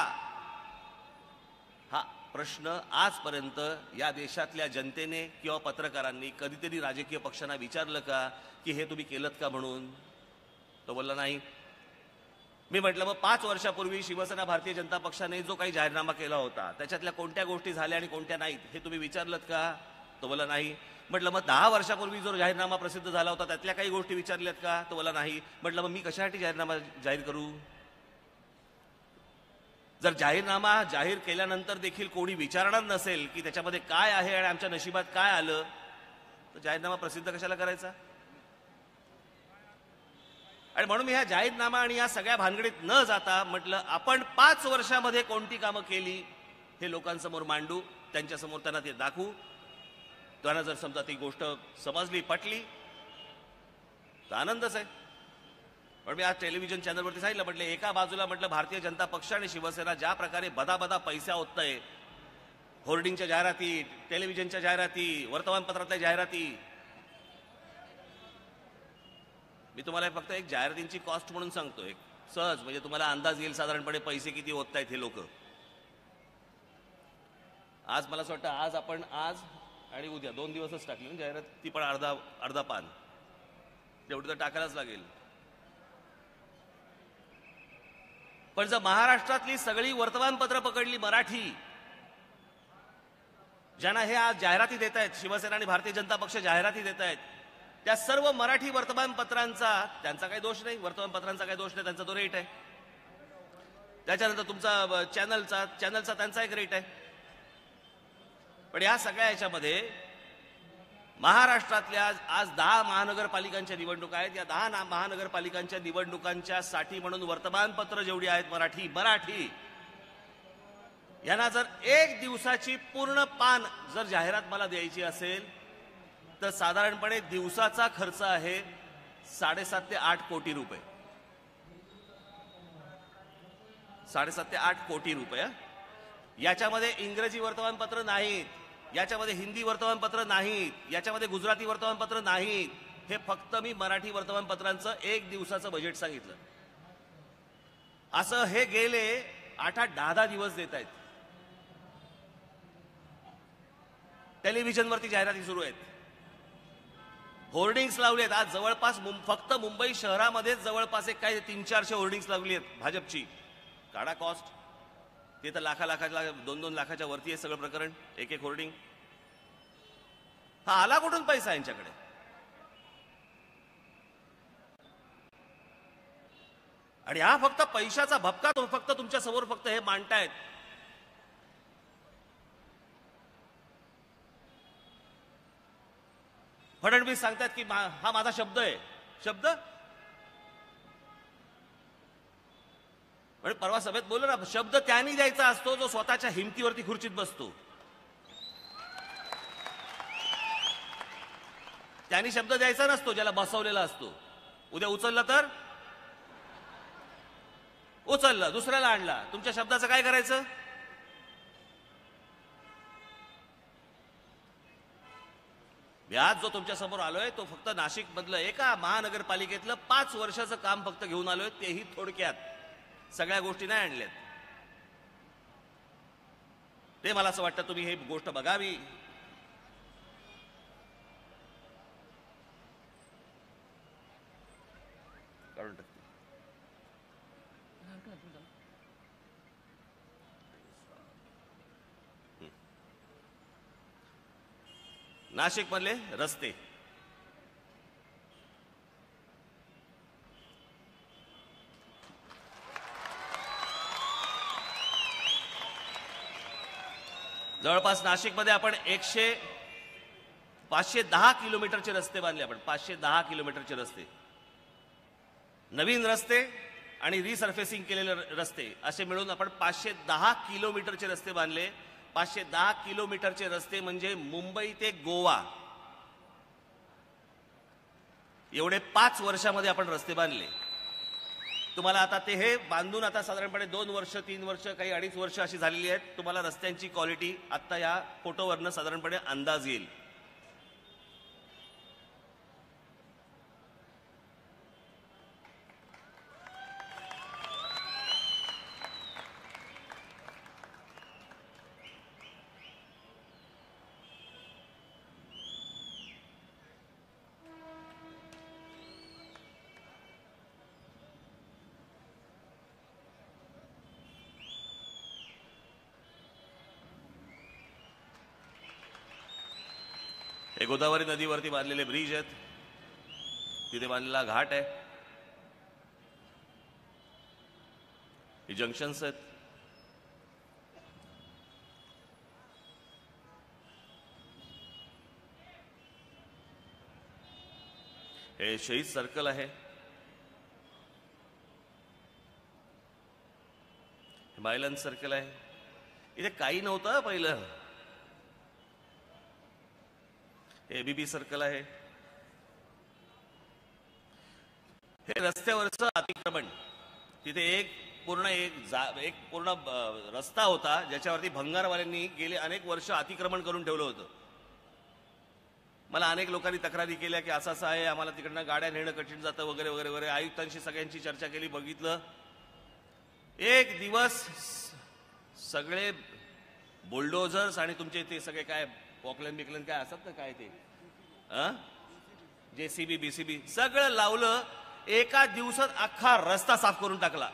हा प्रश्न आजपर्यंत या देशातल्या जनतेने किंवा पत्रकारांनी कधीतरी राजकीय पक्षांना विचारलं का की हे तुम्ही केलं का म्हणून. तो बोलला नाही. मी म्हटलं मग 5 वर्षापूर्वी शिवसेना भारतीय जनता पक्षाने जो काही जाहीरनामा केला होता त्याच्यातल्या कोणत्या गोष्टी झाल्या आणि कोणत्या नाहीत हे तुम्ही विचारलं का. तो बोलला नाही. म्हटलं मग 10 वर्षापूर्वी जो जाहीरनामा प्रसिद्ध झाला होता त्यातल्या काही गोष्टी विचारल्यात का. तो बोलला नाही. म्हटलं मग मी कशासाठी जाहीरनामा जाहीर करू. जर जाहीरनामा जाहीर केल्यानंतर देखील कोणी विचारणार नसेल की त्याच्यामध्ये काय आहे आणि आमच्या नशिबात काय आलं तर जाहीरनामा प्रसिद्ध कशाला करायचा. आणि म्हणून मी ह्या जाहीरनामा आणि या सगळ्या भानगडीत न जाता म्हटलं आपण 5 वर्षामध्ये कोणती कामं केली हे लोकांसमोर मांडू, त्यांच्यासमोर त्यांना ते दाखवू. त्यांना जर समजा ती गोष्ट समजली पटली तर आनंदच आहे. पण मी आज टेलिव्हिजन चॅनलवरती सांगितलं म्हटलं एका बाजूला म्हटलं भारतीय जनता पक्ष आणि शिवसेना ज्या प्रकारे बदा पैसा ओततंय, होर्डिंगच्या जाहिराती, टेलिव्हिजनच्या जाहिराती, वर्तमानपत्रातल्या जाहिराती. मी तुम्हाला फक्त एक जाहिरातींची कॉस्ट म्हणून सांगतो एक सहज, म्हणजे तुम्हाला अंदाज येईल साधारणपणे पैसे किती ओततायत हे लोक. आज मला असं वाटतं आज आपण आज आणि उद्या 2 दिवसच टाकली ना जाहिरात, ती पण अर्धा पान तेवढी तर टाकायलाच लागेल. पण जर महाराष्ट्रातली सगळी वर्तमानपत्र पकडली मराठी, ज्यांना हे आज जाहिराती देत आहेत, शिवसेना आणि भारतीय जनता पक्ष जाहिराती देत आहेत, त्या सर्व मराठी वर्तमानपत्रांचा त्यांचा काही दोष नाही, वर्तमानपत्रांचा काही दोष नाही, त्यांचा तो रेट आहे. त्याच्यानंतर तुमचा चॅनलचा त्यांचा एक रेट आहे. पण या सगळ्या याच्यामध्ये महाराष्ट्रातल्या आज 10 महानगरपालिकांच्या निवडणुका आहेत. या 10 महानगरपालिकांच्या निवडणुकांच्या साठी म्हणून वर्तमानपत्र जेवढी आहेत मराठी यांना जर 1 दिवसाची पूर्ण पान जर जाहिरात मला द्यायची असेल तर साधारणपणे दिवसाचा खर्च आहे 7.5 ते 8 कोटी रुपये. 7.5 ते 8 कोटी रुपये. याच्यामध्ये इंग्रजी वर्तमानपत्र नाहीत, याच्यामध्ये हिंदी वर्तमानपत्र नाहीत, याच्यामध्ये गुजराती वर्तमानपत्र नाहीत. हे फक्त मी मराठी वर्तमानपत्रांचं 1 दिवसाचं बजेट सांगितलं. असं हे गेले 8-8, 10-10 दिवस देत आहेत. टेलिव्हिजनवरती जाहिराती सुरू आहेत, होर्डिंग्स लावली आहेत. आज जवळपास फक्त मुंबई शहरामध्येच जवळपास एक काही 300-400 होर्डिंग्स लावली आहेत भाजपची. काढा कॉस्ट, ते तर लाखाच्या 2-2 लाखाच्या वरती आहे सगळं प्रकरण, एक होर्डिंग. हा आला कुठून पैसा यांच्याकडे. आणि हा फक्त पैशाचा भपका तो फक्त तुमच्या समोर फक्त हे मांडतायत. फडणवीस सांगतात की हा माझा शब्द आहे. शब्द परवा सभेत बोललो ना, शब्द त्यांनी द्यायचा असतो जो स्वतःच्या हिमतीवरती खुर्चीत बसतो. त्यांनी शब्द द्यायचा नसतो ज्याला बसवलेला असतो. उद्या उचललं तर उचललं, दुसऱ्याला आणला, तुमच्या शब्दाचं काय करायचं? आज जो तुमच्या समोर आलोय तो फक्त नाशिक मधलं एका महानगरपालिकेतलं 5 वर्षाचं काम फक्त घेऊन आलोय, तेही थोडक्यात, सगळ्या गोष्टी नाही आणल्यात. ते मला असं वाटतं तुम्ही हे गोष्ट बघावी. काढून टाकते. नाशिक मधले रस्ते जवळपास नाशिकमध्ये आपण 510 किलोमीटरचे रस्ते बांधले. आपण 510 किलोमीटरचे रस्ते, नवीन रस्ते आणि रिसर्फेसिंग केलेले रस्ते असे मिळून आपण 510 किलोमीटरचे रस्ते बांधले. 510 किलोमीटरचे रस्ते म्हणजे मुंबई ते गोवा एवढे 5 वर्षामध्ये आपण रस्ते बांधले. तुम्हाला आता ते हे बांधून आता साधारणपणे 2 वर्ष 3 वर्ष काही 2.5 वर्ष अशी झालेली आहेत. तुम्हाला रस्त्यांची क्वालिटी आता या फोटोवरनं साधारणपणे अंदाज येईल. हे गोदावरी नदीवरती बांधलेले ब्रिज आहेत, तिथे बांधलेला घाट आहे, ही जंक्शन्स आहेत. हे शहीद सर्कल आहे, मायलन सर्कल आहे. इथे काही नव्हतं पहिलं. एबीबी सर्कल आहे. हे रस्त्यावरचं अतिक्रमण, तिथे एक पूर्ण रस्ता होता ज्याच्यावरती भंगारवाल्यांनी गेले अनेक वर्ष अतिक्रमण करून ठेवलं होतं. मला अनेक लोकांनी तक्रारी केल्या की असं आहे, आम्हाला तिकडनं गाड्या नेणं कठीण जातं वगैरे वगैरे वगैरे. आयुक्तांशी सगळ्यांची चर्चा केली, बघितलं. एक दिवस सगळे बुलडोझर्स आणि तुमचे ते सगळे काय पॉकलन बिकलन काय असतात ना, काय ते JCB BCB सगळं लावलं. एका दिवसात अख्खा रस्ता साफ करून टाकला.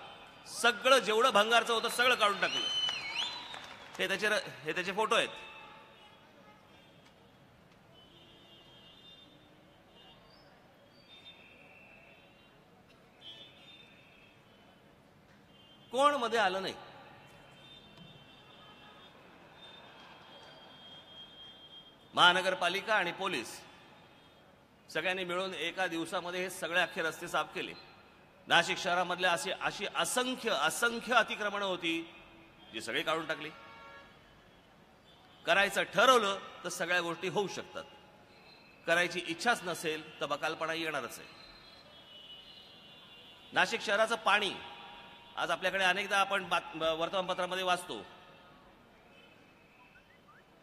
सगळं जेवढं भंगारचं होतं सगळं काढून टाकलं. हे त्याचे फोटो आहेत. कोण मध्ये आलं नाही. महानगरपालिका आणि पोलीस सगळ्यांनी मिळून एका दिवसामध्ये हे सगळे अख्खे रस्ते साफ केले. नाशिक शहरामधल्या अशी असंख्य अतिक्रमणं होती जी सगळी काढून टाकली. करायचं ठरवलं तर सगळ्या गोष्टी होऊ शकतात. करायची इच्छाच नसेल तर बकालपणा येणारच आहे. नाशिक शहराचं पाणी आज आपल्याकडे अनेकदा आपण वर्तमानपत्रामध्ये वाचतो.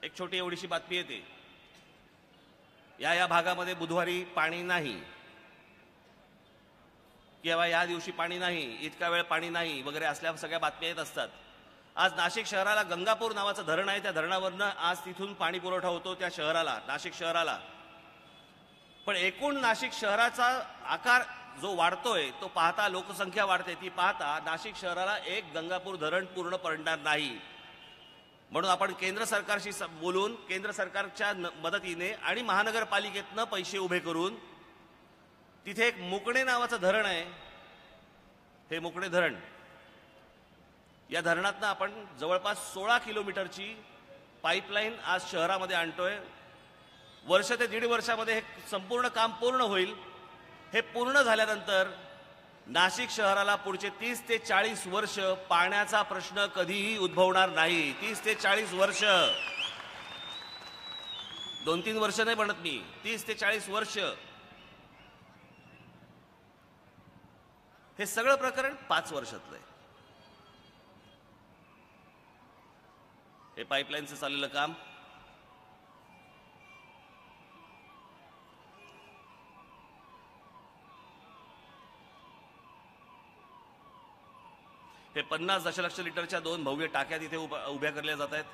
एक छोटी एवढीशी बातमी येते, या भागामध्ये बुधवारी पाणी नाही, किंवा या दिवशी पाणी नाही, इतका वेळ पाणी नाही वगैरे असल्या सगळ्या बातम्या येत असतात. आज नाशिक शहराला गंगापूर नावाचं धरण आहे, त्या धरणावरनं आज तिथून पाणी पुरवठा होतो त्या शहराला, नाशिक शहराला. पण एकूण नाशिक शहराचा आकार जो वाढतोय तो पाहता, लोकसंख्या वाढते ती पाहता, नाशिक शहराला एक गंगापूर धरण पूर्ण पडणार नाही. म्हणून आपण केंद्र सरकारशी बोलून केंद्र सरकारच्या मदतीने आणि महानगरपालिकेतनं पैसे उभे करून तिथे एक मुकणे नावाचं धरण आहे. हे मुकणे धरण, या धरणातनं आपण जवळपास 16 किलोमीटरची पाईपलाईन आज शहरामध्ये आणतोय. वर्ष ते 1.5 वर्षामध्ये हे संपूर्ण काम पूर्ण होईल. हे पूर्ण झाल्यानंतर नाशिक शहराला पुढचे 30 ते 40 वर्ष पाण्याचा प्रश्न कधीही उद्भवणार नाही. 30 ते 40 वर्ष, 2-3 वर्ष नाही म्हणत मी, 30 ते 40 वर्ष. हे सगळं प्रकरण 5 वर्षातलं आहे. हे पाईपलाईनचं चाललेलं काम हे 50 दशलक्ष लिटरच्या 2 भव्य टाक्या तिथे उभ्या करल्या जात आहेत.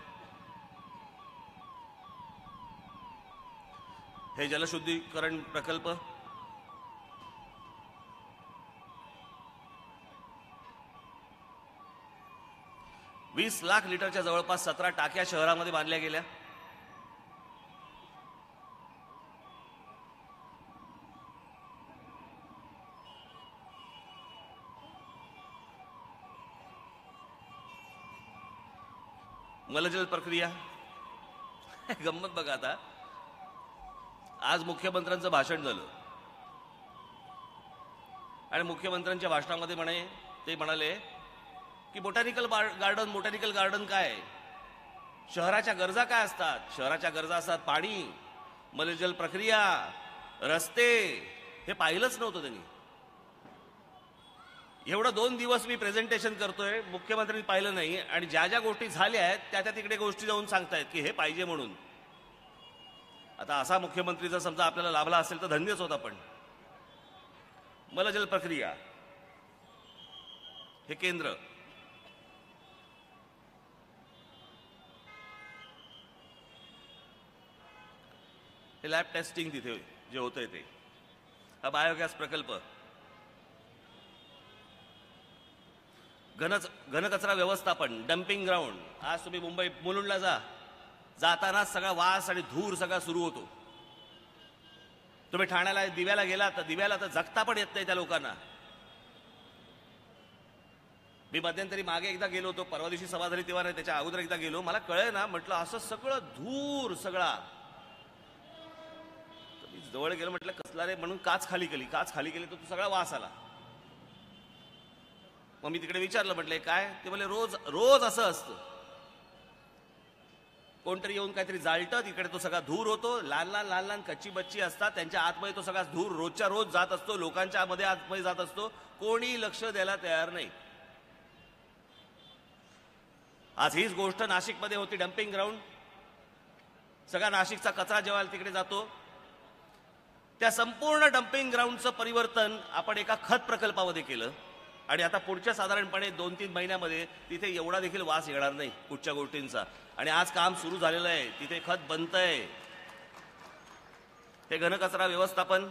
हे जलशुद्धीकरण प्रकल्प $20 लाख लिटरच्या जवळपास 17 टाक्या शहरामध्ये बांधल्या गेल्या. मलजल प्रक्रिया गंमत बघा. आता आज मुख्यमंत्र्यांचं भाषण झालं आणि मुख्यमंत्र्यांच्या भाषणामध्ये ते म्हणाले की बोटॅनिकल गार्डन काय, शहराच्या गरजा काय असतात. शहराच्या गरजा असतात पाणी, मलजल प्रक्रिया, रस्ते. हे पाहिलंच नव्हतं त्यांनी. एवढं 2 दिवस मी प्रेझेंटेशन करतोय, मुख्यमंत्र्यांनी पाहिलं नाही आणि ज्या ज्या गोष्टी झाल्या आहेत त्या तिकडे गोष्टी जाऊन सांगतायत की हे पाहिजे म्हणून. आता असा मुख्यमंत्री जर समजा आपल्याला लाभला असेल तर धन्यच होता. पण मलजल प्रक्रिया हे केंद्र, हे लॅब टेस्टिंग तिथे जे होतंय ते, हा बायोगॅस प्रकल्प, घनकचरा व्यवस्थापन, डम्पिंग ग्राउंड. आज तुम्ही मुंबई मुलुंडला जाताना सगळा वास आणि धूर सगळा सुरू होतो. तुम्ही ठाण्याला दिव्याला गेला तर दिव्याला तर जगता पण येत नाही त्या लोकांना. मी मध्यंतरी मागे एकदा गेलो होतो, परवा दिवशी सभा झाली तेव्हा नाही, त्याच्या अगोदर एकदा गेलो. मला कळलं ना, म्हटलं असं सगळं धूर सगळा. मी जवळ गेलो, म्हटलं कसला रे, म्हणून काच खाली केली तर तो सगळा वास आला. मग मी तिकडे विचारलं, म्हटलं काय. ते बोलले रोज असं असतं, कोणतरी येऊन काहीतरी जाळतं, तिकडे तो सगळा धूर होतो. लहान कच्ची बच्ची असतात, त्यांच्या आतमध्ये तो सगळा धूर रोजच्या रोज जात असतो, लोकांच्या मध्ये आतमध्ये जात असतो. कोणी लक्ष द्यायला तयार नाही. आज हीच गोष्ट नाशिकमध्ये होती. डम्पिंग ग्राउंड, सगळा नाशिकचा कचरा जेव्हा तिकडे जातो, त्या संपूर्ण डम्पिंग ग्राउंडचं परिवर्तन आपण एका खत प्रकल्पामध्ये केलं आणि आता पुढच्या साधारणपणे 2-3 महिन्यामध्ये तिथे एवढा देखील वास येणार नाही कुठच्या गोष्टींचा. आणि आज काम सुरू झालेलं आहे, तिथे खत बनतंय. हे घनकचरा व्यवस्थापन,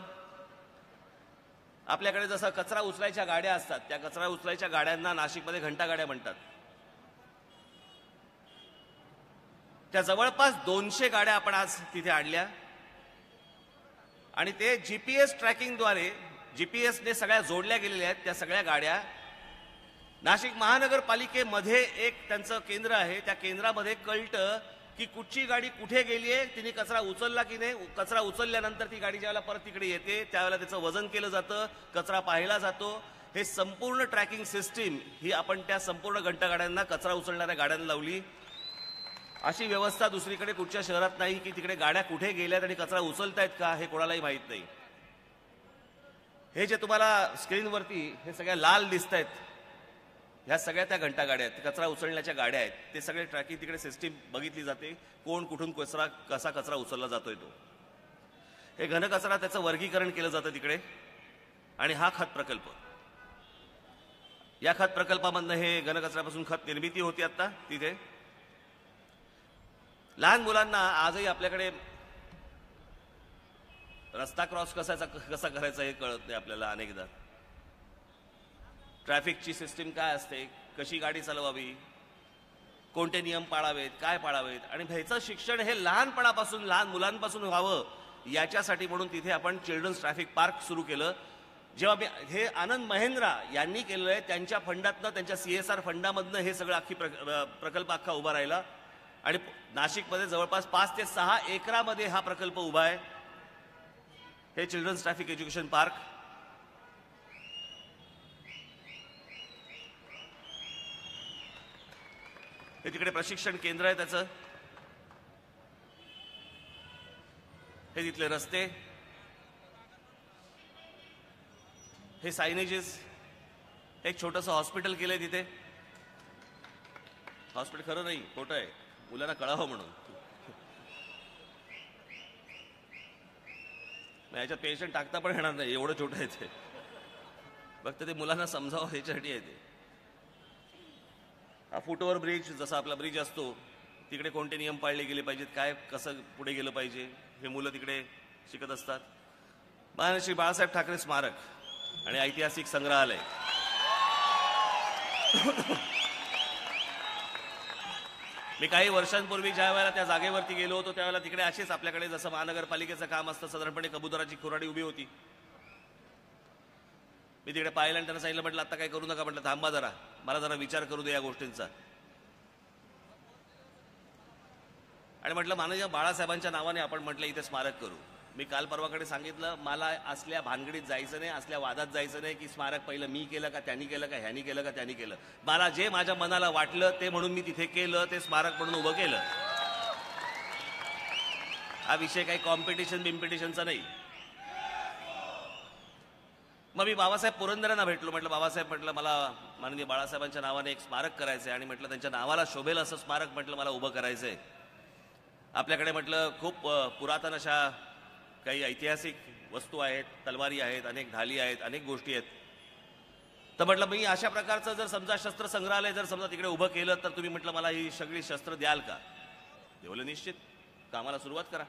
आपल्याकडे जसं कचरा उचलायच्या गाड्या असतात, त्या कचरा उचलायच्या गाड्यांना नाशिकमध्ये घंटा गाड्या म्हणतात. त्या जवळपास 200 गाड्या आपण आज तिथे आणल्या आणि ते जीपीएस ट्रॅकिंगद्वारे, जीपीएसने सगळ्या जोडल्या गेलेल्या आहेत. त्या सगळ्या गाड्या नाशिक महानगरपालिकेमध्ये एक त्यांचं केंद्र आहे, त्या केंद्रामध्ये कळतं की कुठची गाडी कुठे गेली आहे, तिने कचरा उचलला की नाही. कचरा उचलल्यानंतर ती गाडी ज्यावेळेला परत तिकडे येते त्यावेळेला त्याचं वजन केलं जातं, कचरा पाहिला जातो. हे संपूर्ण ट्रॅकिंग सिस्टीम ही आपण त्या संपूर्ण घंटागाड्यांना, कचरा उचलणाऱ्या गाड्यांना लावली. अशी व्यवस्था दुसरीकडे कुठच्या शहरात नाही की तिकडे गाड्या कुठे गेल्यात आणि कचरा उचलतायत का हे कोणालाही माहीत नाही. हे जे तुम्हाला स्क्रीनवरती हे सगळ्या लाल दिसत आहेत, ह्या सगळ्या त्या घंटा गाड्या आहेत, कचरा उचलण्याच्या गाड्या आहेत. ते सगळे ट्रॅकिंग तिकडे सिस्टीम बघितली जाते, कोण कुठून कसा कचरा उचलला जातोय तो. हे घनकचरा त्याचं वर्गीकरण केलं जातं तिकडे. आणि हा खत प्रकल्प, या खत प्रकल्पामधनं हे घनकचऱ्यापासून खत निर्मिती होती. आता तिथे लहान मुलांना आजही आपल्याकडे रस्ता क्रॉस कसा करायचा हे कळत नाही आपल्याला अनेकदा. ट्रॅफिकची सिस्टीम काय असते, कशी गाडी चालवावी, कोणते नियम पाळावेत, काय पाळावेत, आणि ह्याचं शिक्षण हे लहानपणापासून, लहान मुलांपासून व्हावं याच्यासाठी म्हणून तिथे आपण चिल्ड्रन्स ट्रॅफिक पार्क सुरू केलं. जेव्हा हे आनंद महिंद्रा यांनी केलेलं आहे, त्यांच्या फंडातनं, त्यांच्या CSR फंडामधनं हे सगळं प्रकल्प अख्खा उभा राहिला. आणि नाशिकमध्ये जवळपास 5 ते 6 एकरामध्ये हा प्रकल्प उभा आहे. हे चिल्ड्रन्स ट्रॅफिक एज्युकेशन पार्क. हे तिकडे प्रशिक्षण केंद्र आहे त्याचं. हे तिथले रस्ते, हे सायनेजेस, एक छोटंसं हॉस्पिटल केलंय तिथे. हॉस्पिटल खरं नाही, खोटं आहे, मुलांना कळावं म्हणून. याच्यात पेशंट टाकता पण येणार नाही, एवढं छोटं आहे ते. फक्त ते मुलांना समजावं याच्यासाठी आहे ते. हा फुटओव्हर ब्रिज, जसा आपला ब्रिज असतो, तिकडे कोणते नियम पाळले गेले पाहिजेत, काय कसं पुढे गेलं पाहिजे, हे मुलं तिकडे शिकत असतात. महाराज श्री बाळासाहेब ठाकरे स्मारक आणि ऐतिहासिक संग्रहालय. मी काही वर्षांपूर्वी ज्या वेळेला त्या जागेवरती गेलो होतो त्यावेळेला तिकडे असेच आपल्याकडे जसं महानगरपालिकेचं काम असतं साधारणपणे कबुतराची खुराडी उभी होती. मी तिकडे पाहिलं आणि त्यांना सांगितलं, म्हटलं आता काय करू नका, म्हटलं थांबा जरा, मला जरा विचार करू दे या गोष्टींचा. आणि म्हटलं माननीय बाळासाहेबांच्या नावाने आपण म्हटलं इथे स्मारक करू. मी काल परवाकडे सांगितलं, मला असल्या भानगडीत जायचं नाही, असल्या वादात जायचं नाही की स्मारक पहिलं मी केलं का त्यांनी केलं का ह्यानी केलं का त्यांनी केलं. मला जे माझ्या मनाला वाटलं ते म्हणून मी तिथे केलं, ते स्मारक म्हणून उभं केलं. हा विषय काही कॉम्पिटिशन बिम्पिटिशनचा नाही. मग मी बाबासाहेब पुरंदरेंना भेटलो. म्हटलं बाबासाहेब, म्हटलं मला माननीय बाळासाहेबांच्या नावाने एक स्मारक करायचं आहे आणि म्हटलं त्यांच्या नावाला शोभेल असं स्मारक म्हटलं मला उभं करायचं आहे. आपल्याकडे म्हटलं खूप पुरातन अशा काही ऐतिहासिक वस्तू आहेत, तलवारी आहेत, अनेक ढाली आहेत, अनेक गोष्टी आहेत. तर म्हटलं मी अशा प्रकारचं जर समजा शस्त्र संग्रहालय जर समजा तिकडे उभं केलं तर तुम्ही म्हटलं मला ही सगळी शस्त्र द्याल का? ते बोलले निश्चित, कामाला सुरुवात करा.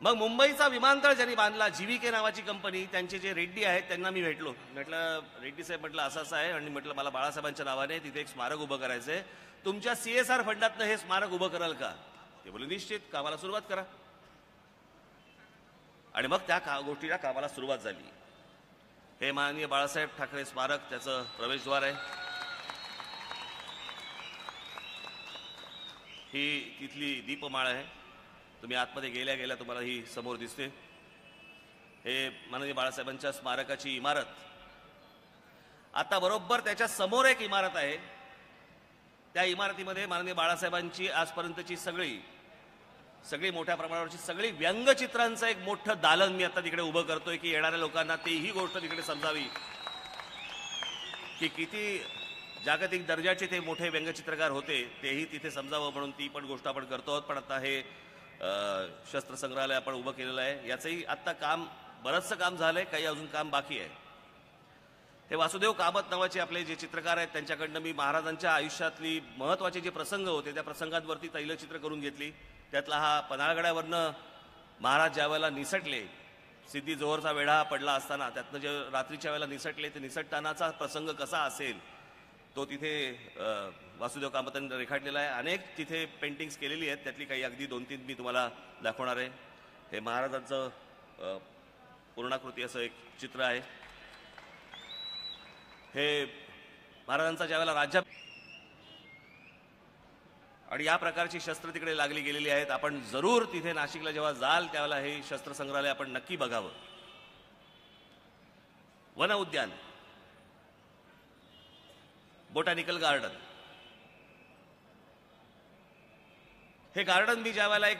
मग मुंबईचा विमानतळ ज्यांनी बांधला, जीव्हीके नावाची कंपनी, त्यांचे जे रेड्डी आहेत त्यांना मी भेटलो. म्हटलं रेड्डी साहेब, म्हटलं असं असं आहे आणि म्हटलं मला बाळासाहेबांच्या नावाने तिथे एक स्मारक उभं करायचंय, तुमच्या CSR फंडातनं हे स्मारक उभं कराल का? ते बोलले निश्चित, कामाला सुरुवात करा. आणि मग त्या गोष्टीला कामाला सुरुवात झाली. हे माननीय बाळासाहेब ठाकरे स्मारक, त्याचं प्रवेशद्वार आहे. ही तिथली दीपमाळ आहे. तुम्ही आतमध्ये गेल्या गेल्या तुम्हाला ही समोर दिसते. हे माननीय बाळासाहेबांच्या स्मारकाची इमारत. आता बरोबर त्याच्या समोर एक इमारत आहे. त्या इमारतीमध्ये माननीय बाळासाहेबांची आजपर्यंतची सगळी मोठ्या प्रमाणावरची सगळी व्यंगचित्रांचं एक मोठं दालन मी आता तिकडे उभं करतोय की येणाऱ्या लोकांना तेही गोष्ट तिकडे समजावी की किती जागतिक दर्जाचे ते मोठे व्यंगचित्रकार होते, तेही तिथे समजावं म्हणून ती पण गोष्ट आपण करतो आहोत. पण आता हे शस्त्र संग्रहालय आपण उभं केलेलं आहे. याचंही आत्ता काम, बरंचसं काम झालंय, काही अजून काम बाकी आहे. हे वासुदेव कामत नावाचे आपले जे चित्रकार आहेत त्यांच्याकडनं मी महाराजांच्या आयुष्यातली महत्त्वाचे जे प्रसंग होते त्या प्रसंगांवरती तैलचित्र करून घेतली. त्यातला हा पन्हाळगडावरनं महाराज ज्या वेळेला निसटले, सिद्धी जोहरचा वेढा पडला असताना त्यातनं जे रात्रीच्या वेळेला निसटले, ते निसटतानाचा प्रसंग कसा असेल तो तिथे वासुदेव कामतांनी रेखाटलेला आहे. अनेक तिथे पेंटिंग्स केलेली आहेत, त्यातली काही अगदी 2-3 मी तुम्हाला दाखवणार आहे. हे महाराजांचं पूर्णाकृती असं एक चित्र आहे. हे महाराजांचा ज्यावेळेला राज्य आणि या प्रकारची शस्त्र तिकडे लागली गेलेली आहेत. आपण जरूर तिथे नाशिकला जेव्हा जाल त्यावेळेला हे शस्त्र संग्रहालय आपण नक्की बघावं. वन उद्यान, बोटॅनिकल गार्डन. हे गार्डन मी ज्या वेळेला एक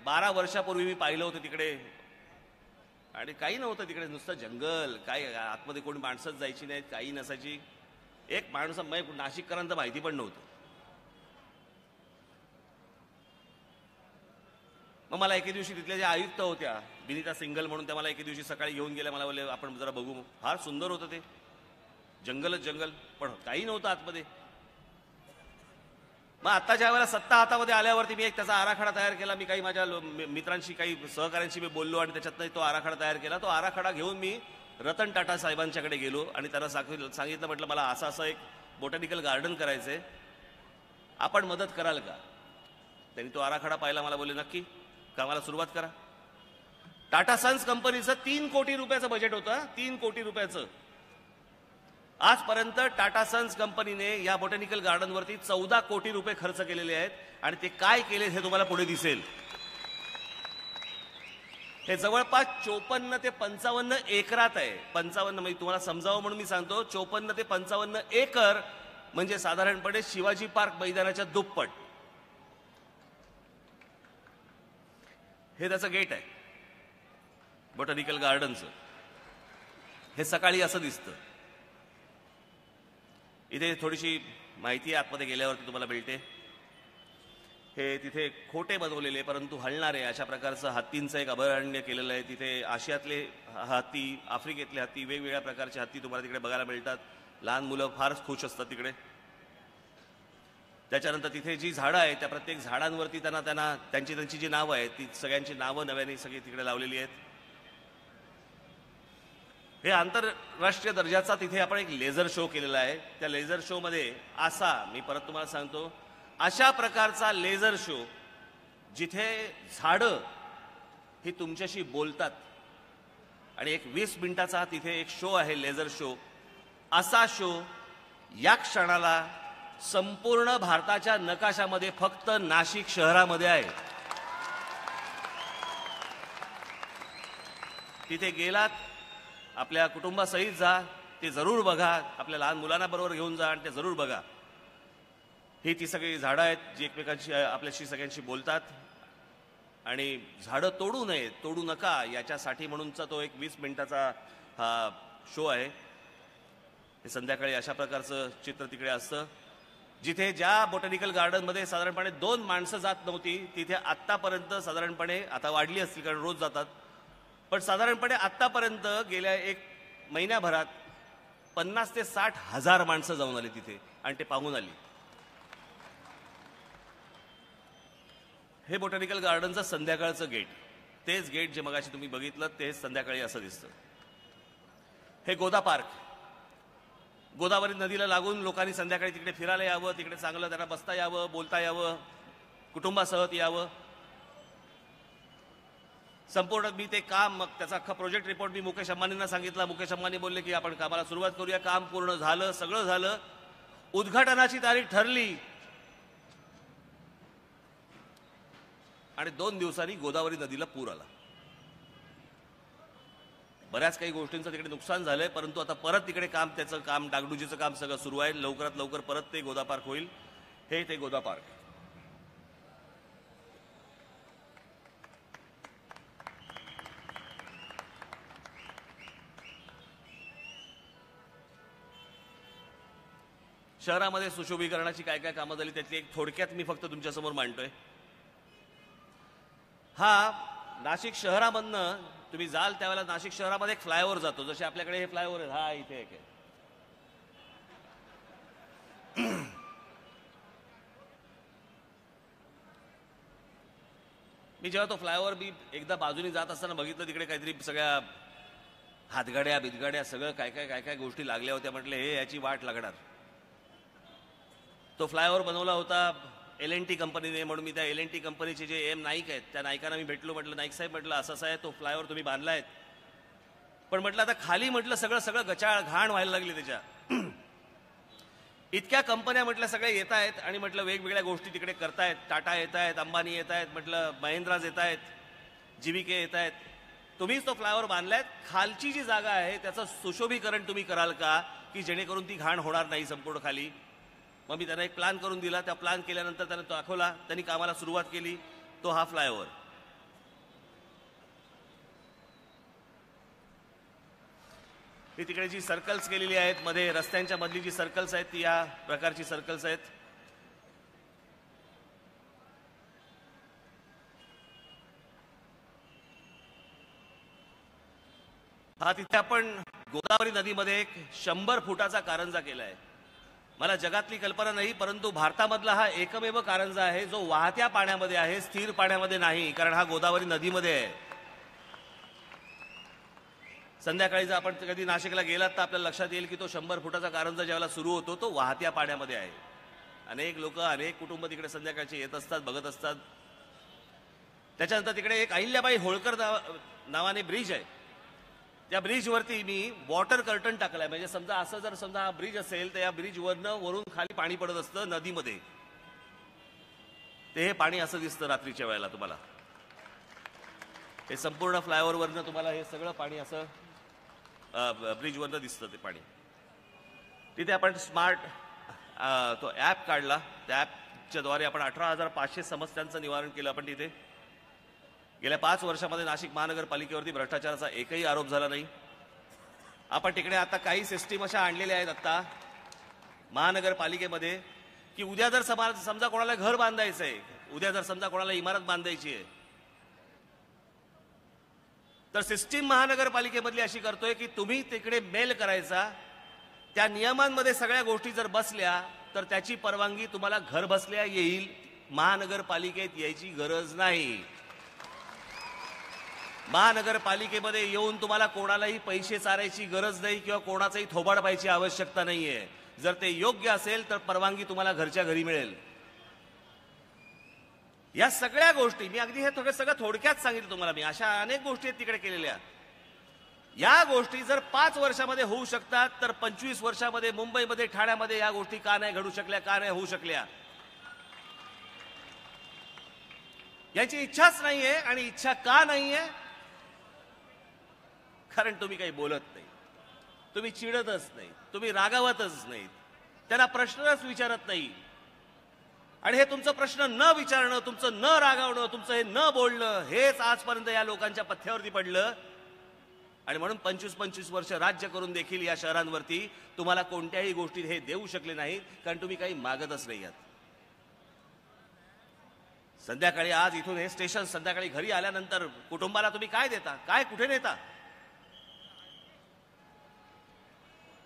12 वर्षापूर्वी मी पाहिलं होतं तिकडे, आणि काही नव्हतं तिकडे, नुसतं जंगल, काय आतमध्ये कोणी माणसंच जायची नाहीत, काही नसायची. एक माणूस नाशिककरांना माहिती पण नव्हतं. मग मला एके दिवशी तिथल्या ज्या आयुक्त होत्या विनीता सिंगल म्हणून, त्या मला एके दिवशी सकाळी घेऊन गेल्या. मला बोलले आपण जरा बघू. फार सुंदर होतं ते, जंगलच जंगल, पण काही नव्हतं आतमध्ये. मग आता ज्या वेळेला सत्ता हातामध्ये आल्यावरती मी एक त्याचा आराखडा तयार केला. मी काही माझ्या मित्रांशी, काही सहकाऱ्यांशी मी बोललो आणि त्याच्यातनं तो आराखडा तयार केला. तो आराखडा घेऊन मी रतन टाटा साहेबांच्याकडे गेलो आणि त्यांना सांगितलं, म्हटलं मला असं एक बोटॅनिकल गार्डन करायचंय, आपण मदत कराल का? त्यांनी तो आराखडा पाहिला. मला बोलले नक्की, कामाला सुरुवात करा. टाटा सन्स कंपनीचं 3 कोटी रुपयाचं बजेट होतं. 3 कोटी रुपयाचं. आजपर्यंत टाटा सन्स कंपनीने या बोटॅनिकल गार्डनवरती 14 कोटी रुपये खर्च केलेले आहेत. आणि ते काय केले हे तुम्हाला पुढे दिसेल. हे जवळपास 54 ते 55 एकरात आहे. 55 म्हणजे तुम्हाला समजावं म्हणून मी सांगतो, 54 ते 55 एकर म्हणजे साधारणपणे शिवाजी पार्क मैदानाच्या दुप्पट. हे त्याचं गेट आहे बोटॅनिकल गार्डनचं. हे सकाळी असं दिसतं. इथे थोडीशी माहिती आतमध्ये गेल्यावरती तुम्हाला मिळते. हे तिथे खोटे बनवलेले परंतु हलणारे अशा प्रकारचं हत्तींचं एक अभयारण्य केलेलं आहे. तिथे आशियातले हत्ती, आफ्रिकेतले हत्ती, वेगवेगळ्या प्रकारचे हत्ती तुम्हाला तिकडे बघायला मिळतात. लहान मुलं फारच खुश असतात तिकडे. त्याच्यानंतर तिथे जी झाडं आहेत त्या प्रत्येक झाडांवरती त्यांची जी नावं आहेत ती सगळ्यांची नावं नव्याने सगळी तिकडे लावलेली आहेत. हे आंतरराष्ट्रीय दर्जाचा तिथे आपण एक लेझर शो केलेला आहे. त्या लेझर शो मध्ये मी परत तुम्हाला सांगतो, अशा प्रकारचा लेझर शो जिथे झाडं ही तुमच्याशी बोलतात आणि एक 20 मिनिटाचा तिथे एक शो आहे, लेझर शो. असा शो या क्षणाला संपूर्ण भारताच्या नकाशामध्ये फक्त नाशिक शहरामध्ये आहे. तिथे गेलात, आपल्या कुटुंबासहित जा, ते जरूर बघा. आपल्या लहान मुलांना बरोबर घेऊन जा आणि ते जरूर बघा. ही ती सगळी झाडं आहेत जी एकमेकांशी आपल्याशी सगळ्यांशी बोलतात. आणि झाडं तोडू नये, तोडू नका याच्यासाठी म्हणूनचा तो एक 20 मिनिटाचा हा शो आहे. हे संध्याकाळी अशा प्रकारचं चित्र तिकडे असतं. जिथे ज्या बॉटॅनिकल गार्डनमध्ये साधारणपणे 2 माणसं जात नव्हती तिथे आत्तापर्यंत साधारणपणे, आता वाढली असतील कारण रोज जातात, पण साधारणपणे आत्तापर्यंत गेल्या 1 महिन्याभरात 50 ते 60 हजार माणसं जाऊन आली तिथे आणि ते पाहून आली. हे बॉटॅनिकल गार्डनचं संध्याकाळचं गेट, तेच गेट जे मगाशी तुम्ही बघितलं तेच संध्याकाळी असं दिसतं. हे गोदा पार्क, गोदावरी नदीला लागून लोकांनी संध्याकाळी तिकडे फिरायला यावं, तिकडे चांगलं त्यांना बसता यावं, बोलता यावं, कुटुंबासह यावं. संपूर्ण मी ते काम, मग त्याचा अख्खा प्रोजेक्ट रिपोर्ट मी मुकेश अंबानींना सांगितला. मुकेश अंबानी बोलले की आपण कामाला सुरुवात करूया. काम पूर्ण झालं, सगळं झालं. उद्घाटनाची तारीख ठरली आणि 2 दिवसांनी गोदावरी नदीला पूर आला. बऱ्याच काही गोष्टींचं तिकडे नुकसान झालंय, परंतु आता परत तिकडे त्याचं काम डागडुजीचं काम सगळं सुरू आहे. लवकरात लवकर परत ते गोदा पार्क होईल. हे ते गोदा पार्क. शहरामध्ये सुशोभीकरणाची काय काय कामं झाली त्यातली एक थोडक्यात मी फक्त तुमच्यासमोर मांडतोय. हा नाशिक शहरामधनं तुम्ही जाल त्यावेळेला नाशिक शहरामध्ये एक फ्लायओव्हर जातो. जसे आपल्याकडे हे फ्लायओव्हर आहे, हा इथे एक आहे. मी जेव्हा तो फ्लायओव्हर मी एकदा बाजूने जात असताना बघितलं, तिकडे काहीतरी सगळ्या हातगाड्या बिदगाड्या सगळं काय काय गोष्टी लागल्या होत्या. म्हटलं हे याची वाट लागणार. तो फ्लायओव्हर बनवला होता L&T कंपनीने, म्हणून मी त्या L&T कंपनीचे जे M नाईक आहेत त्या नाईकांना मी भेटलो. म्हटलं नाईक साहेब, म्हटलं असं आहे, तो फ्लायओव्हर तुम्ही बांधलाय, पण म्हटलं आता खाली म्हटलं सगळं गचाळ घाण व्हायला लागली त्याच्या. इतक्या कंपन्या म्हटलं सगळ्या येत आहेत आणि म्हटलं वेगवेगळ्या गोष्टी तिकडे करतायत. टाटा येत आहेत, अंबानी येत आहेत, म्हटलं महिंद्राज येत आहेत, GVK येत आहेत. तुम्हीच तो फ्लायओव्हर बांधलाय, खालची जी जागा आहे त्याचं सुशोभीकरण तुम्ही कराल का, की जेणेकरून ती घाण होणार नाही संपूर्ण खाली. मग मी त्यांना एक प्लॅन करून दिला. त्या प्लॅन केल्यानंतर त्यांना तो दाखवला. त्यांनी कामाला सुरुवात केली. तो हा फ्लायओव्हर. ही तिकडे जी सर्कल्स केलेली आहेत मध्ये, रस्त्यांच्या मधली जी सर्कल्स आहेत ती या प्रकारची सर्कल्स आहेत. हा तिथे आपण गोदावरी नदीमध्ये एक 100 फुटाचा कारंजा केला आहे. मला जगातली कल्पना नाही, परंतु भारतामधला हा एकमेव कारंजा आहे जो वाहत्या पाण्यामध्ये आहे, स्थिर पाण्यामध्ये नाही, कारण हा गोदावरी नदीमध्ये आहे. संध्याकाळी जर आपण कधी नाशिकला गेलात तर आपल्याला लक्षात येईल की तो 100 फुटाचा कारंजा ज्यावेळेला सुरू होतो तो वाहत्या पाण्यामध्ये आहे. अनेक लोक, अनेक कुटुंब तिकडे संध्याकाळचे येत असतात, बघत असतात. त्याच्यानंतर तिकडे एक अहिल्याबाई होळकर नावाने ब्रिज आहे. त्या ब्रिजवरती मी वॉटर कर्टन टाकलाय. म्हणजे समजा असं जर समजा हा ब्रिज असेल तर या ब्रिजवरनं वरून खाली पाणी पडत असतं नदीमध्ये. ते हे पाणी असं दिसतं रात्रीच्या वेळेला तुम्हाला. हे संपूर्ण फ्लायओव्हरवरनं तुम्हाला हे सगळं पाणी असं ब्रिजवरनं दिसतं ते पाणी. तिथे आपण स्मार्ट तो ॲप काढला. त्या ॲपच्या द्वारे आपण 18,500 समस्यांचं निवारण केलं. आपण तिथे गेल्या 5 वर्षामध्ये नाशिक महानगरपालिकेवरती भ्रष्टाचाराचा एकही आरोप झाला नाही. आपण तिकडे आता काही सिस्टीम अशा आणलेल्या आहेत. आता महानगरपालिकेमध्ये की उद्या जर समजा कोणाला घर बांधायचं आहे, उद्या जर समजा कोणाला इमारत बांधायची आहे, तर सिस्टीम महानगरपालिकेमधली अशी करतोय की तुम्ही तिकडे मेल करायचा, त्या नियमांमध्ये सगळ्या गोष्टी जर बसल्या तर त्याची परवानगी तुम्हाला घर बसल्या येईल, महानगरपालिकेत यायची गरज नाही. महानगरपालिकेमध्ये येऊन तुम्हाला कोणालाही पैसे चारायची गरज नाही किंवा कोणाचाही थोबाड पाहायची आवश्यकता नाहीये. जर ते योग्य असेल तर परवानगी तुम्हाला घरच्या घरी मिळेल. या सगळ्या गोष्टी मी अगदी हे सगळं थोडक्यात सांगितलं तुम्हाला. मी अशा अनेक गोष्टी आहेत तिकडे केलेल्या. या गोष्टी जर 5 वर्षामध्ये होऊ शकतात तर 25 वर्षामध्ये मुंबईमध्ये, ठाण्यामध्ये या गोष्टी का नाही घडू शकल्या, का नाही होऊ शकल्या? याची इच्छाच नाहीये. आणि इच्छा का नाहीये? कारण तुम्ही काही बोलत नाही, तुम्ही चिडतच नाही, तुम्ही रागावतच नाहीत, त्यांना प्रश्नच विचारत नाही. आणि हे तुमचं प्रश्न न विचारणं, तुमचं न रागावणं, तुमचं हे न बोलणं, हेच आजपर्यंत या लोकांच्या पथ्यावरती पडलं. आणि म्हणून 25-25 वर्ष राज्य करून देखील या शहरांवरती तुम्हाला कोणत्याही गोष्टीत हे देऊ शकले नाहीत, कारण तुम्ही काही मागतच नाही आहात. संध्याकाळी आज इथून हे स्टेशन, संध्याकाळी घरी आल्यानंतर कुटुंबाला तुम्ही काय देता, काय कुठे नेता?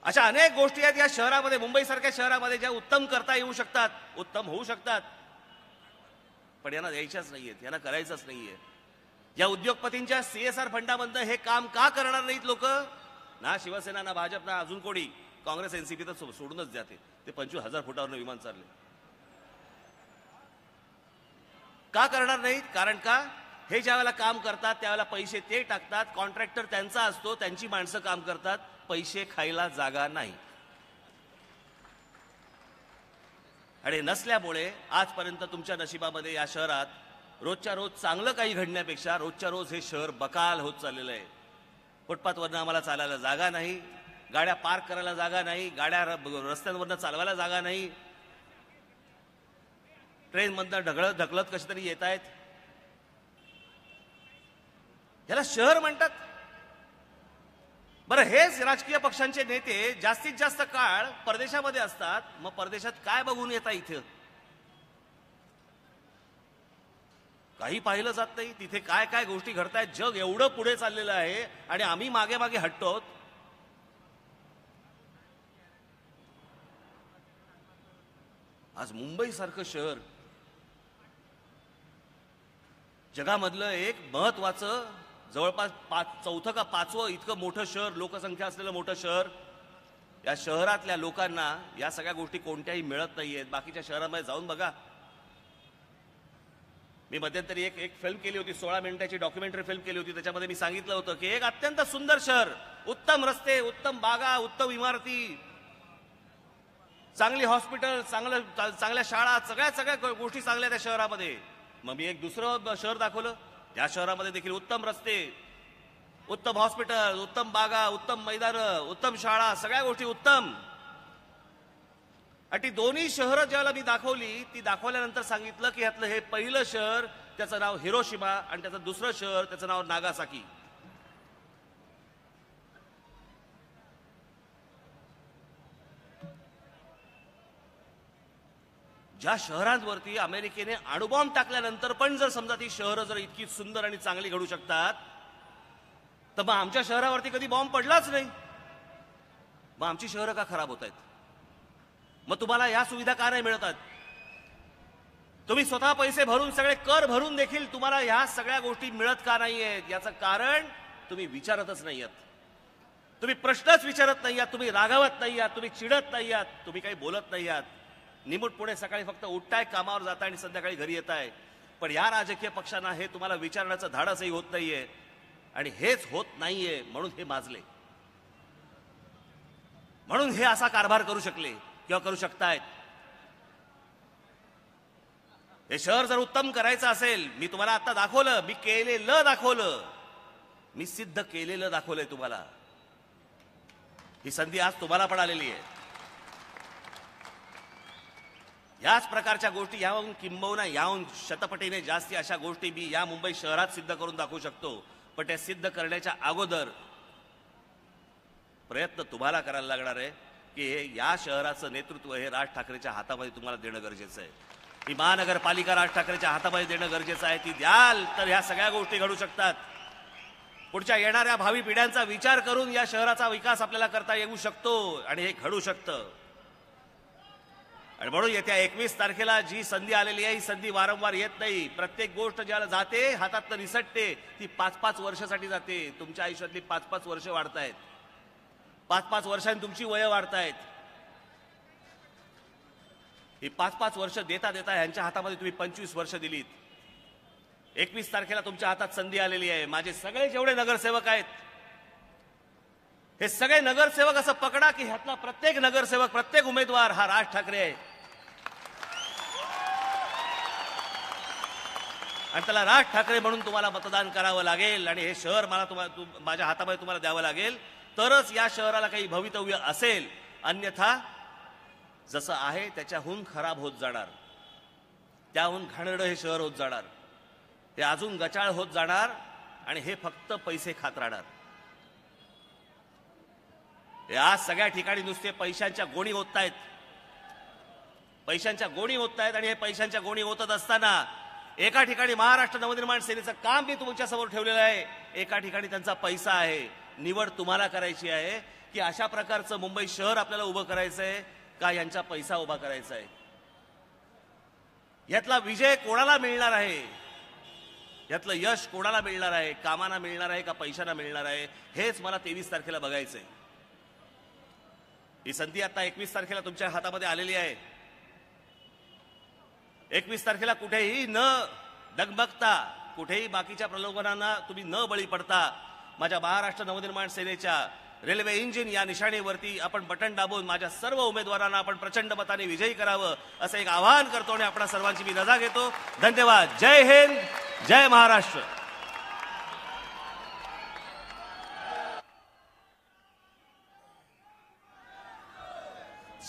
अशा अनेक गोष्टी आहेत या शहरामध्ये, मुंबईसारख्या शहरामध्ये, ज्या उत्तम करता येऊ शकतात, उत्तम होऊ शकतात, पण यांना द्यायच्याच नाहीयेत, यांना करायचंच नाहीये. या उद्योगपतींच्या CSR फंडामधनं हे काम का करणार नाहीत लोक? ना शिवसेना, ना भाजप, ना अजून कोणी. काँग्रेस NCP तर सोडूनच जाते. ते 25,000 फुटावरनं विमान चालले. का करणार नाहीत? कारण का हे ज्या वेळेला काम करतात त्यावेळेला पैसे ते टाकतात, कॉन्ट्रॅक्टर त्यांचा असतो, त्यांची माणसं काम करतात, पैसे खायला जागा नाही. आणि नसल्यामुळे आजपर्यंत तुमच्या नशिबामध्ये या शहरात रोजच्या रोज चांगलं काही घडण्यापेक्षा रोजच्या रोज हे शहर बकाल होत चाललेलं आहे. फुटपाथवरनं आम्हाला चालायला जागा नाही, गाड्या पार्क करायला जागा नाही, गाड्या रस्त्यांवरनं चालवायला जागा नाही, ट्रेनमधनं ढकलत कशी तरी येत आहेत. याला शहर म्हणतात? बरं, हेच राजकीय पक्षांचे नेते जास्तीत जास्त काळ परदेशामध्ये असतात. मग परदेशात काय बघून येता? इथं काही पाहिलं जात नाही. तिथे काय काय गोष्टी घडतायत. जग एवढं पुढे चाललेलं आहे आणि आम्ही मागे मागे हटतो. आज मुंबई सारखं शहर, जगामधलं एक महत्वाचं, जवळपास 4थं का 5वं इतकं मोठं शहर, लोकसंख्या असलेलं मोठं शहर, या शहरातल्या लोकांना या सगळ्या गोष्टी कोणत्याही मिळत नाहीयेत. बाकीच्या शहरांमध्ये जाऊन बघा. मी मध्यंतरी एक फिल्म केली होती, 16 मिनिटाची डॉक्युमेंटरी फिल्म केली होती. त्याच्यामध्ये मी सांगितलं होतं की एक अत्यंत सुंदर शहर, उत्तम रस्ते, उत्तम बागा, उत्तम इमारती, चांगली हॉस्पिटल, चांगल्या शाळा, सगळ्या गोष्टी चांगल्या त्या शहरामध्ये. मग मी एक दुसरं शहर दाखवलं, त्या शहरामध्ये देखील उत्तम रस्ते, उत्तम हॉस्पिटल, उत्तम बागा, उत्तम मैदान, उत्तम शाळा, सगळ्या गोष्टी उत्तम. आणि ती दोन्ही शहरं ज्यावेळेला मी दाखवली, ती दाखवल्यानंतर सांगितलं की यातलं हे पहिलं शहर, त्याचं नाव हिरोशिमा, आणि त्याचं दुसरं शहर, त्याचं नाव नागासाकी. ज्या शहरांवरती अमेरिकेने अणुबॉम्ब टाकल्यानंतर पण जर समजा ती शहरं जर इतकी सुंदर आणि चांगली घडू शकतात, तर मग आमच्या शहरावरती कधी बॉम्ब पडलाच नाही. मग आमची शहरं का खराब होत आहेत? मग तुम्हाला या सुविधा का नाही मिळतात? तुम्ही स्वतः पैसे भरून, सगळे कर भरून देखील तुम्हाला ह्या सगळ्या गोष्टी मिळत का नाहीयेत? याचं कारण तुम्ही विचारतच नाही आहात. तुम्ही प्रश्नच विचारत नाही आहात, तुम्ही रागावत नाही आहात, तुम्ही चिडत नाही आहात, तुम्ही काही बोलत नाही आहात. निमूटपुणे सकाळी फक्त उठताय, कामावर जाताय आणि संध्याकाळी घरी येताय. पण या राजकीय पक्षांना हे तुम्हाला विचारण्याचं धाडसही होत नाहीये. आणि हेच होत नाहीये म्हणून हे माजले, म्हणून हे असा कारभार करू शकले किंवा करू शकतायत. हे शहर जर उत्तम करायचं असेल, मी तुम्हाला आता दाखवलं, मी केलेलं दाखवलं, मी सिद्ध केलेलं दाखवलंय तुम्हाला. ही संधी आज तुम्हाला पण आलेली आहे. याच प्रकारच्या गोष्टी याहून किंबहुना याहून शतपटीने जास्ती अशा गोष्टी मी या मुंबई शहरात सिद्ध करून दाखवू शकतो. पण त्या सिद्ध करण्याच्या अगोदर प्रयत्न तुम्हाला करायला लागणार आहे. की या शहराचं नेतृत्व हे राज ठाकरेच्या हातामध्ये तुम्हाला देणं गरजेचं आहे. ही महानगरपालिका राज ठाकरेच्या हातामध्ये देणं गरजेचं आहे. ती द्याल तर ह्या सगळ्या गोष्टी घडू शकतात. पुढच्या येणाऱ्या भावी पिढ्यांचा विचार करून या शहराचा विकास आपल्याला करता येऊ शकतो आणि हे घडू शकतं. आणि म्हणून येत्या 21 तारखेला जी संधी आलेली आहे ही संधी वारंवार येत नाही. प्रत्येक गोष्ट ज्याला जाते हातातनं निसटते ती 5-5 वर्षासाठी जाते. तुमच्या आयुष्यातली 5-5 वर्ष वाढतायत. 5-5 वर्षांनी तुमची वय वाढतायत. ही 5-5 वर्ष देता देता ह्यांच्या हातामध्ये तुम्ही 25 वर्ष दिलीत. 21 तारखेला तुमच्या हातात संधी आलेली आहे. माझे सगळे जेवढे नगरसेवक आहेत हे सगळे नगरसेवक असं पकडा की ह्यातला प्रत्येक नगरसेवक प्रत्येक उमेदवार हा राज ठाकरे आहे आणि त्याला राज ठाकरे म्हणून तुम्हाला मतदान करावं लागेल आणि हे शहर मला माझ्या हातामध्ये तुम्हाला द्यावं लागेल तरच या शहराला काही भवितव्य असेल. अन्यथा जसं आहे त्याच्याहून खराब होत जाणार. त्याहून घाणेरडं हे शहर होत जाणार. हे अजून गचाळ होत जाणार आणि हे फक्त पैसे खात राहणार. या सगळ्या ठिकाणी नुसते पैशांच्या गोणी ओततायत. पैशांच्या गोणी ओततायत आणि हे पैशांच्या गोणी ओतत असताना एका ठिकाणी महाराष्ट्र नवनिर्माण सेनेचं काम मी तुमच्या समोर ठेवलेलं आहे. एका ठिकाणी त्यांचा पैसा आहे. निवड तुम्हाला करायची आहे की अशा प्रकारचं मुंबई शहर आपल्याला उभं करायचं आहे का यांचा पैसा उभा करायचा आहे. यातला विजय कोणाला मिळणार आहे, यातलं यश कोणाला मिळणार आहे, कामाना मिळणार आहे का पैशांना मिळणार आहे, हेच मला 23 तारखेला बघायचंय. ही संधी आता 21 तारखेला तुमच्या हातामध्ये आलेली आहे. 21 तारखेला कुठेही न डगमगता कुठेही बाकीच्या प्रलोभनांना तुम्ही न बळी पडता माझ्या महाराष्ट्र नवनिर्माण सेनेच्या रेल्वे इंजिन या निशाणीवरती आपण बटन दाबून माझ्या सर्व उमेदवारांना आपण प्रचंड मताने विजयी करावं असं एक आवाहन करतो आणि आपणा सर्वांची मी रजा घेतो. धन्यवाद. जय हिंद, जय महाराष्ट्र.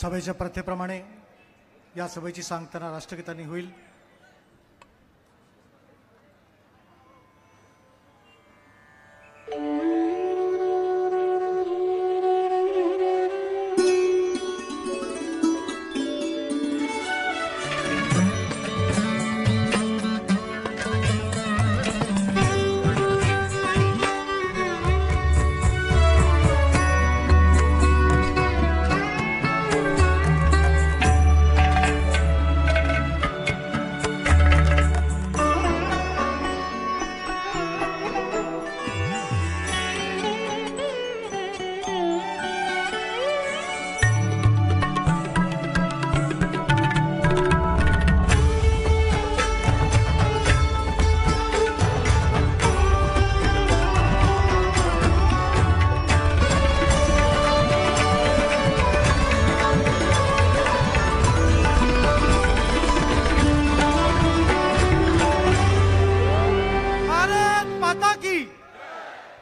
सभेच्या प्रथेप्रमाणे या सभेची सांगताना राष्ट्रगीतांनी होईल.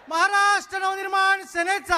महाराष्ट्र नवनिर्माण सेनेचा